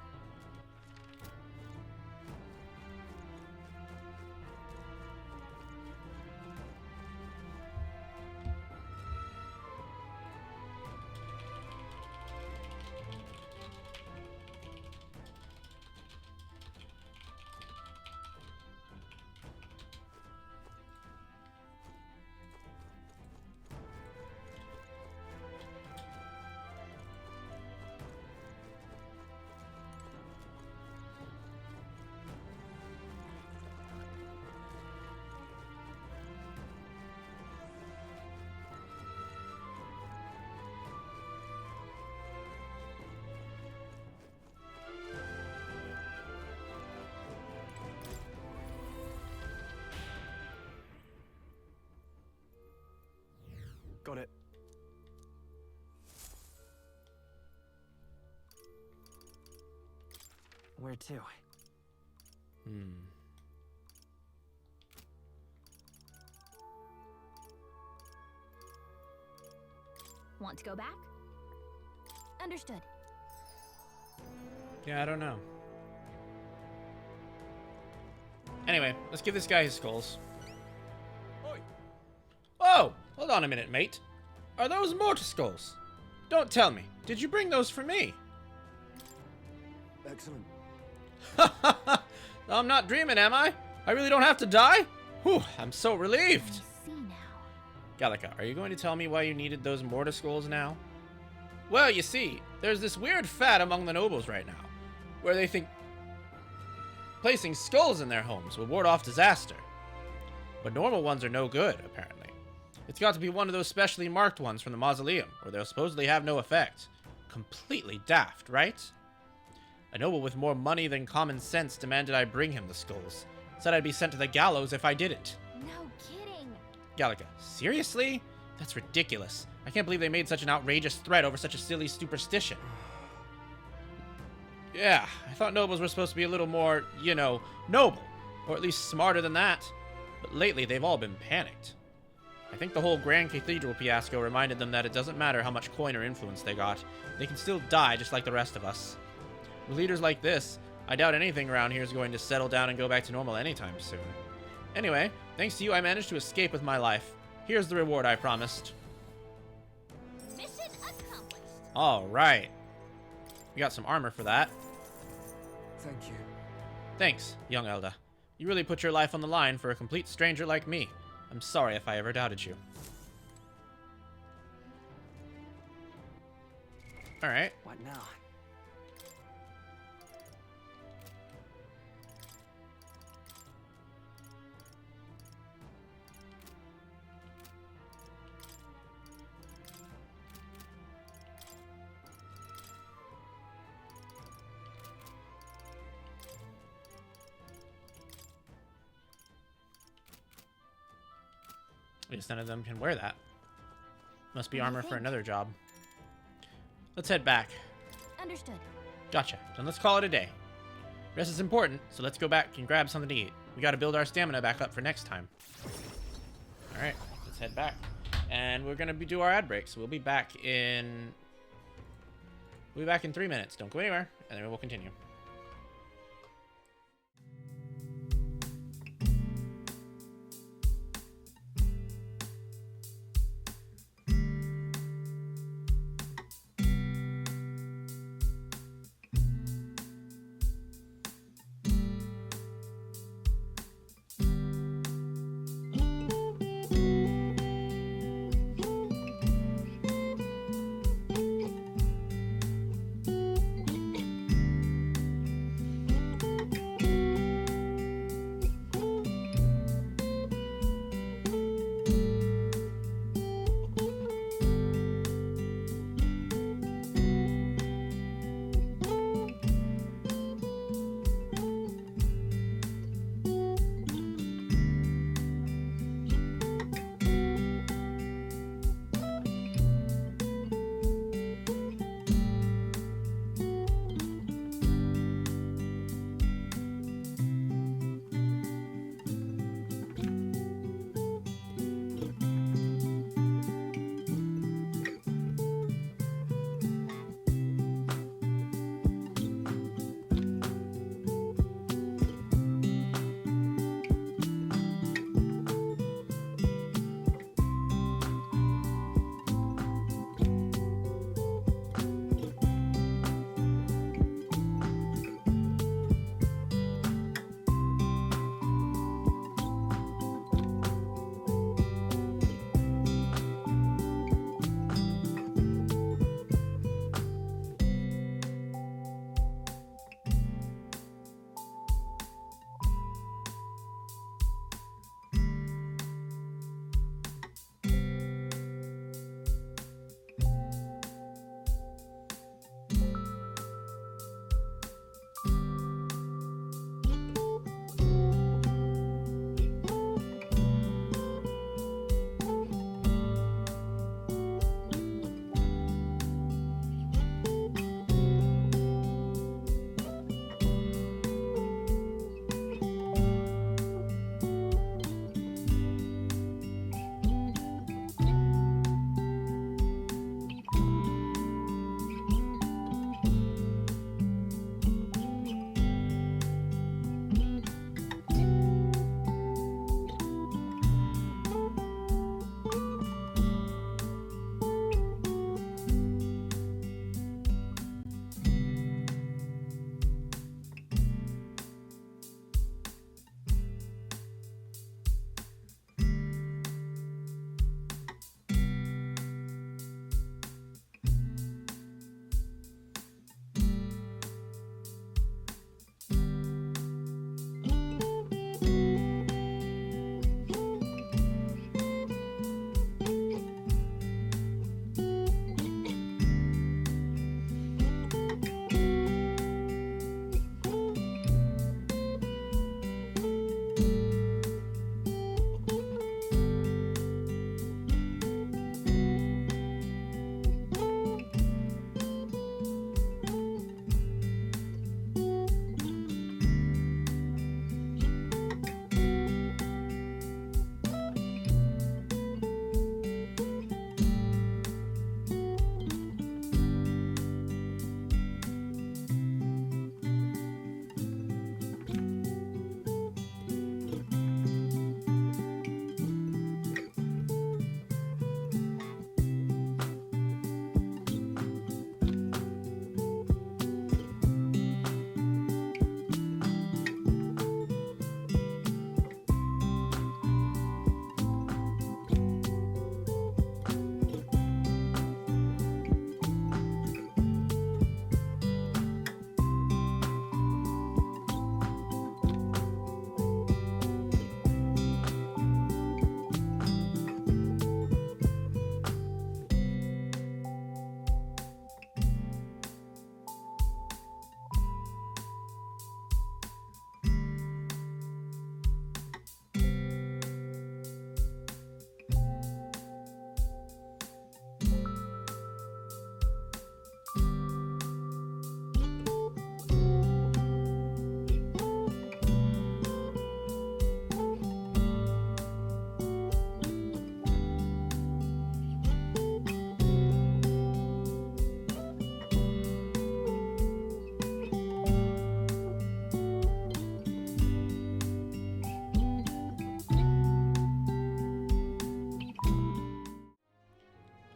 Got it. Where to? Want to go back? Understood. Yeah, I don't know. Anyway, let's give this guy his skulls. Oi! Whoa! Hold on a minute, mate. Are those mortar skulls? Don't tell me. Did you bring those for me? Excellent. I'm not dreaming, am I? I really don't have to die? Whew, I'm so relieved. I see now. Gallica, are you going to tell me why you needed those mortar skulls now? Well, you see, there's this weird fad among the nobles right now, where they think placing skulls in their homes will ward off disaster. But normal ones are no good, apparently. It's got to be one of those specially marked ones from the mausoleum, where they'll supposedly have no effect. Completely daft, right? A noble with more money than common sense demanded I bring him the skulls. Said I'd be sent to the gallows if I didn't. No kidding. Gallica, seriously? That's ridiculous. I can't believe they made such an outrageous threat over such a silly superstition. Yeah, I thought nobles were supposed to be a little more, you know, noble. Or at least smarter than that. But lately, they've all been panicked. I think the whole Grand Cathedral fiasco reminded them that it doesn't matter how much coin or influence they got. They can still die just like the rest of us. With leaders like this, I doubt anything around here is going to settle down and go back to normal anytime soon. Anyway, thanks to you, I managed to escape with my life. Here's the reward I promised. Mission accomplished. Alright. We got some armor for that. Thank you. Thanks, young Elda. You really put your life on the line for a complete stranger like me. I'm sorry if I ever doubted you. Alright. What now? I guess none of them can wear that. Must be armor for another job. Let's head back. Understood. Gotcha. Then let's call it a day. Rest is important, so let's go back and grab something to eat. We gotta build our stamina back up for next time. Alright, let's head back. And we're gonna do our ad break, so we'll be back in 3 minutes. Don't go anywhere, and then we'll continue.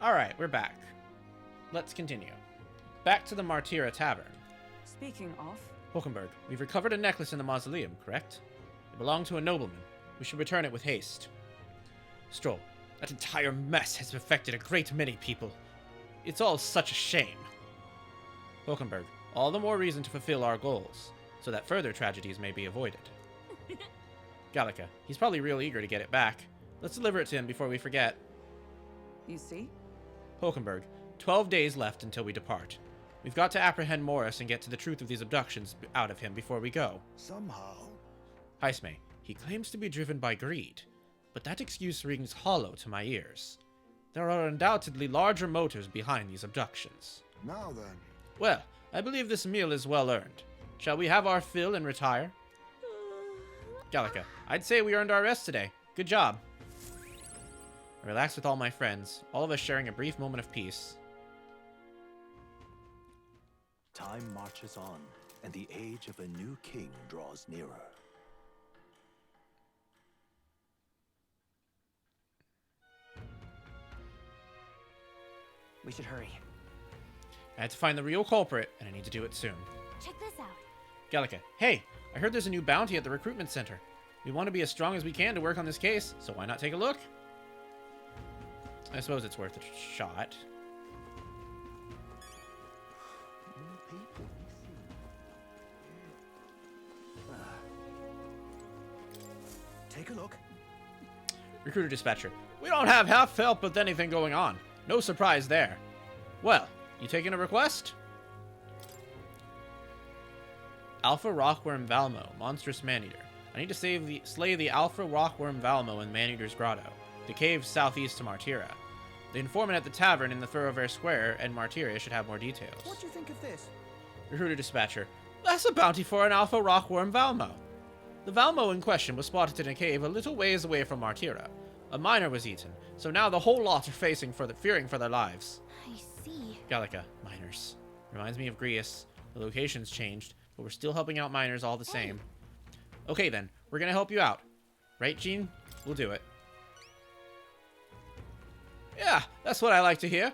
Alright, we're back. Let's continue. Back to the Martyra Tavern. Speaking of, Hulkenberg, we've recovered a necklace in the mausoleum, correct? It belonged to a nobleman. We should return it with haste. Stroll, that entire mess has affected a great many people. It's all such a shame. Hulkenberg, all the more reason to fulfill our goals, so that further tragedies may be avoided. Gallica, he's probably real eager to get it back. Let's deliver it to him before we forget. you see? Hulkenberg, 12 days left until we depart. We've got to apprehend Morris and get to the truth of these abductions out of him before we go. Somehow. Heisme, he claims to be driven by greed, but that excuse rings hollow to my ears. There are undoubtedly larger motives behind these abductions. Now then. Well, I believe this meal is well earned. Shall we have our fill and retire? Gallica, I'd say we earned our rest today. Good job. I relaxed with all my friends, all of us sharing a brief moment of peace. Time marches on, and the age of a new king draws nearer. We should hurry. I had to find the real culprit, and I need to do it soon. Check this out. Gallica, hey, I heard there's a new bounty at the recruitment center. We want to be as strong as we can to work on this case, so why not take a look? I suppose it's worth a shot. Take a look. Recruiter dispatcher, we don't have half help with anything going on. No surprise there. Well, you taking a request? Alpha Rockworm Valmo, monstrous man-eater. I need to slay the Alpha Rockworm Valmo in Man-Eater's Grotto, the cave southeast to Martyra. The informant at the tavern in the Thoroughfare Square and Martyria should have more details. What do you think of this? Recruiter dispatcher, that's a bounty for an Alpha Rockworm Valmo. The Valmo in question was spotted in a cave a little ways away from Martyra. A miner was eaten, so now the whole lot are fearing for their lives. I see. Gallica, miners. Reminds me of Grius. The location's changed, but we're still helping out miners all the same. Okay then, we're gonna help you out. Right, Jean? We'll do it. Yeah, that's what I like to hear.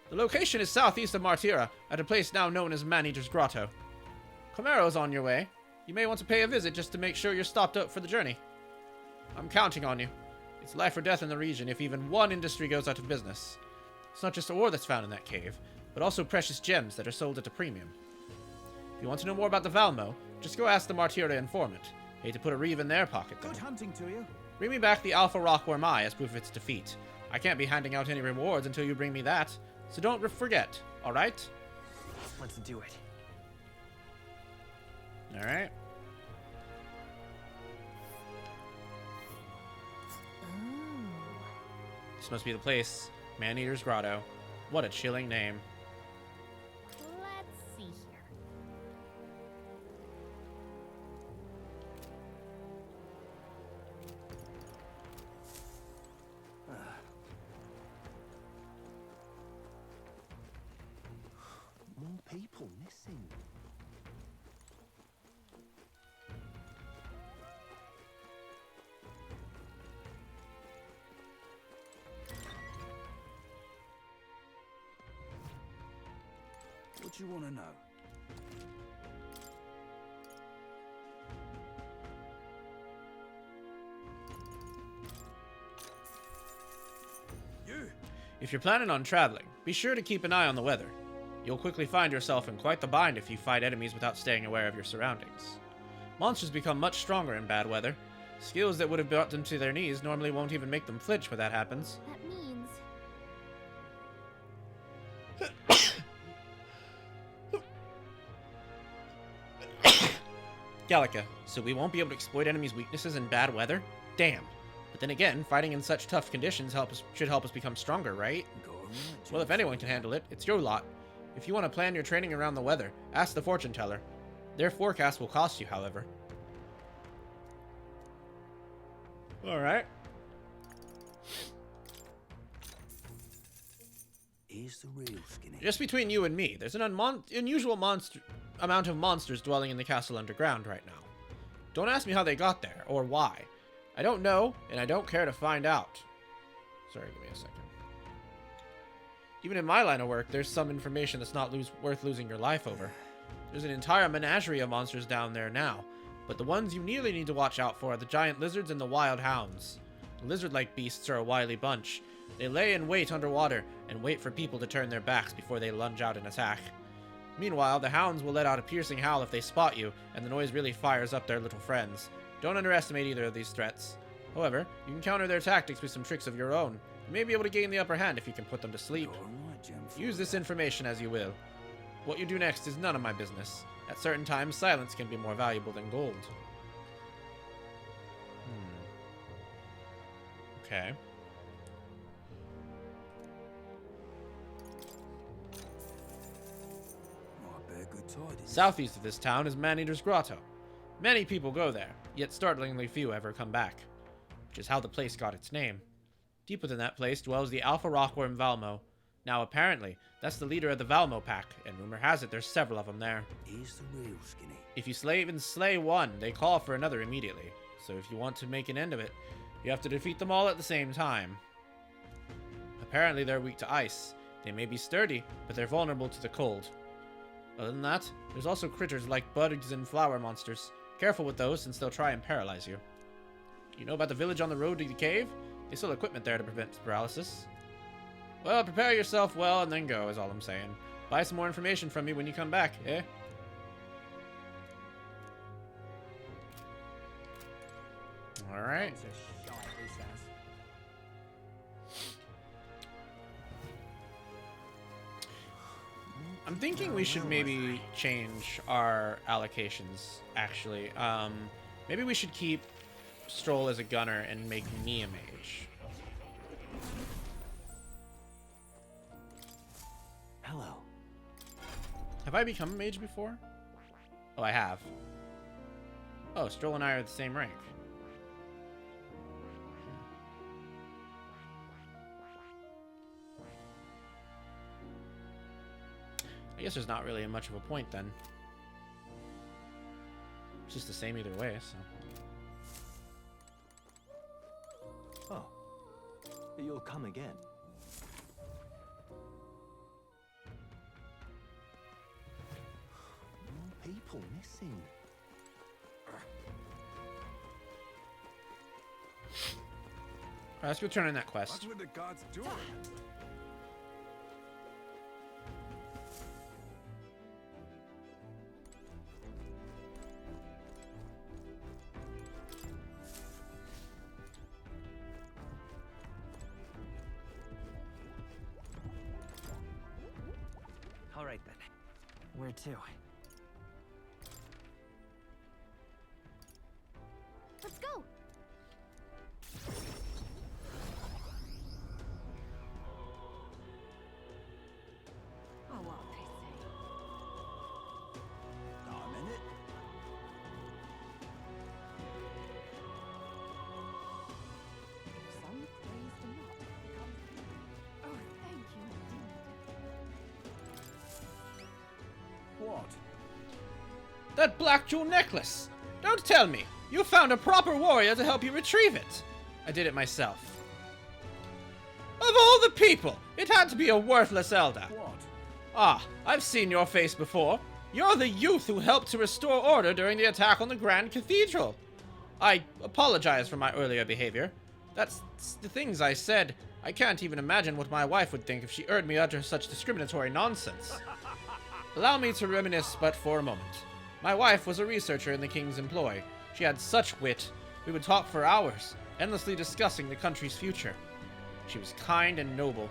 The location is southeast of Martyra, at a place now known as Man-Eater's Grotto. Comero's on your way. You may want to pay a visit just to make sure you're stocked up for the journey. I'm counting on you. It's life or death in the region if even one industry goes out of business. It's not just ore that's found in that cave, but also precious gems that are sold at a premium. If you want to know more about the Valmo, just go ask the Martyra informant. Hate to put a reeve in their pocket, though. Good hunting to you. Bring me back the Alpha Rockworm Eye as proof of its defeat. I can't be handing out any rewards until you bring me that, so don't forget, alright? Let's do it. Alright. This must be the place. Man-Eater's Grotto. What a chilling name. Let's see here. More people missing. What do you want to know? You! If you're planning on traveling, be sure to keep an eye on the weather. You'll quickly find yourself in quite the bind if you fight enemies without staying aware of your surroundings. Monsters become much stronger in bad weather. Skills that would have brought them to their knees normally won't even make them flinch when that happens. That means Gallica, so we won't be able to exploit enemies' weaknesses in bad weather? Damn. But then again, fighting in such tough conditions should help us become stronger, right? Well, if anyone can handle it, it's your lot. If you want to plan your training around the weather, ask the fortune teller. Their forecast will cost you, however. Alright. Here's the real skinny. Just between you and me, there's an unusual amount of monsters dwelling in the castle underground right now. Don't ask me how they got there, or why. I don't know, and I don't care to find out. Sorry, give me a second. Even in my line of work, there's some information that's not worth losing your life over. There's an entire menagerie of monsters down there now, but the ones you really need to watch out for are the giant lizards and the wild hounds. The lizard-like beasts are a wily bunch. They lay in wait underwater and wait for people to turn their backs before they lunge out and attack. Meanwhile, the hounds will let out a piercing howl if they spot you, and the noise really fires up their little friends. Don't underestimate either of these threats. However, you can counter their tactics with some tricks of your own. You may be able to gain the upper hand if you can put them to sleep. Use this information as you will. What you do next is none of my business. At certain times, silence can be more valuable than gold. Okay. Southeast of this town is Man-Eater's Grotto. Many people go there, yet startlingly few ever come back, which is how the place got its name. Deep within that place dwells the Alpha Rockworm Valmo. Now apparently, that's the leader of the Valmo pack, and rumor has it there's several of them there. He's the real skinny. If you slay one, they call for another immediately. So if you want to make an end of it, you have to defeat them all at the same time. Apparently they're weak to ice. They may be sturdy, but they're vulnerable to the cold. Other than that, there's also critters like bugs and flower monsters. Careful with those, since they'll try and paralyze you. You know about the village on the road to the cave? They sell equipment there to prevent paralysis. Well, prepare yourself well and then go, is all I'm saying. Buy some more information from me when you come back, eh? Alright. I'm thinking we should maybe change our allocations, actually. Maybe we should keep Stroll as a gunner and make me a mage. Hello. Have I become a mage before? Oh, I have. Oh, Stroll and I are the same rank. I guess there's not really much of a point then. It's just the same either way, so. Oh. You'll come again. More people missing. Alright, let's go turn in that quest. What would the gods do? All right then. Where to? Let's go. Oh, what they say. Minute. Some praise do not become. Oh, thank you indeed. What? That black jewel necklace! Don't tell me! You found a proper warrior to help you retrieve it! I did it myself. Of all the people! It had to be a worthless elder. What? Ah, I've seen your face before. You're the youth who helped to restore order during the attack on the Grand Cathedral. I apologize for my earlier behavior. That's the things I said. I can't even imagine what my wife would think if she heard me utter such discriminatory nonsense. Allow me to reminisce but for a moment. My wife was a researcher in the king's employ. She had such wit. We would talk for hours, endlessly discussing the country's future. She was kind and noble.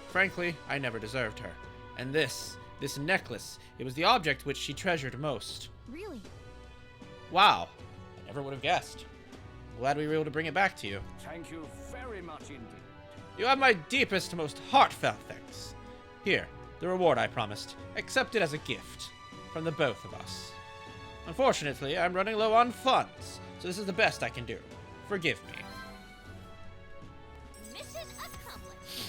Frankly, I never deserved her. And this necklace, it was the object which she treasured most. Really? Wow. I never would have guessed. Glad we were able to bring it back to you. Thank you very much indeed. You have my deepest, most heartfelt thanks. Here, the reward I promised. Accept it as a gift. From the both of us. Unfortunately, I'm running low on funds, so this is the best I can do. Forgive me. Mission accomplished.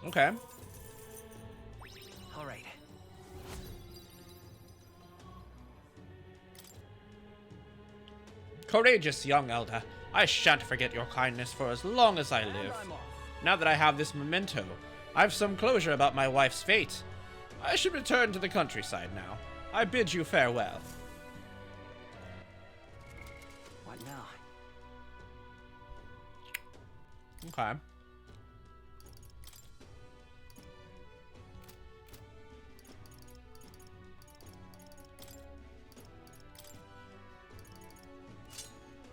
Okay. All right. Courageous young elder. I shan't forget your kindness for as long as I live. And I'm off. Now that I have this memento, I've some closure about my wife's fate. I should return to the countryside now. I bid you farewell. What now? Okay.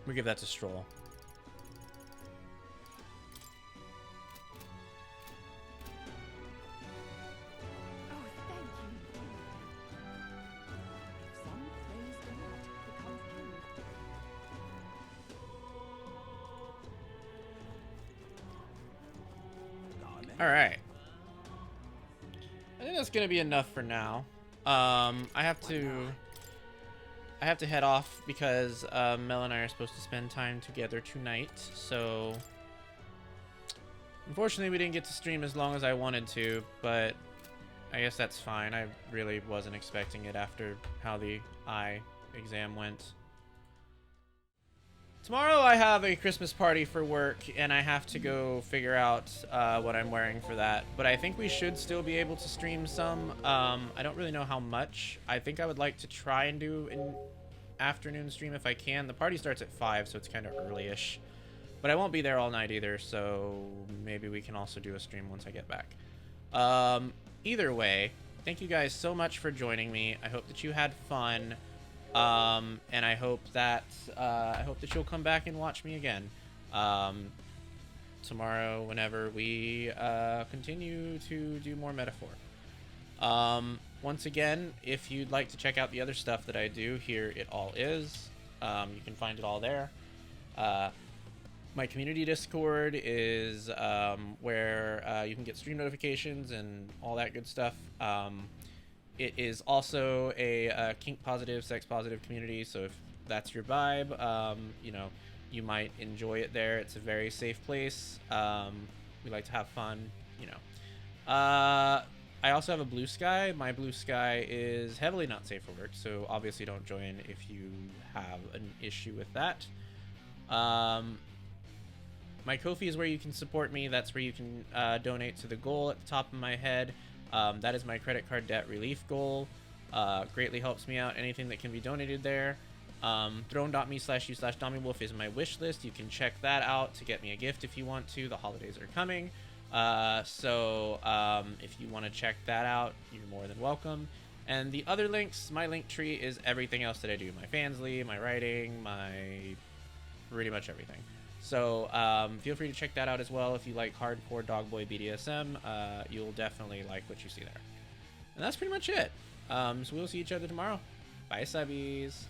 We give that to Stroll. Oh, thank you. If some praise the Lord becomes king. All right. I think that's gonna be enough for now. I have to head off because Mel and I are supposed to spend time together tonight. So unfortunately, we didn't get to stream as long as I wanted to, but I guess that's fine. I really wasn't expecting it after how the eye exam went. Tomorrow I have a Christmas party for work, and I have to go figure out what I'm wearing for that. But I think we should still be able to stream some. I don't really know how much. I think I would like to try and do an afternoon stream if I can. The party starts at 5, so it's kind of early-ish. But I won't be there all night either, so maybe we can also do a stream once I get back. Either way, thank you guys so much for joining me. I hope that you had fun. And I hope that you'll come back and watch me again tomorrow whenever we continue to do more Metaphor. Once again, if you'd like to check out the other stuff that I do, here it all is. You can find it all there. My community Discord is where you can get stream notifications and all that good stuff. It is also a kink positive, sex positive community, so if that's your vibe, you know, you might enjoy it there. It's a very safe place. We like to have fun, you know. I also have a Blue Sky. My Blue Sky is heavily not safe for work, so obviously don't join if you have an issue with that. My Ko-fi is where you can support me. That's where you can donate to the goal at the top of my head. That is my credit card debt relief goal. Greatly helps me out. Anything that can be donated there. Throne.me/u/DommyWolf is my wish list. You can check that out to get me a gift if you want to. The holidays are coming. So if you want to check that out, you're more than welcome. And the other links, my link tree is everything else that I do. My Fansly, my writing, my pretty much everything. So feel free to check that out as well. If you like hardcore dogboy BDSM, you'll definitely like what you see there. And that's pretty much it. So we'll see each other tomorrow. Bye, subbies.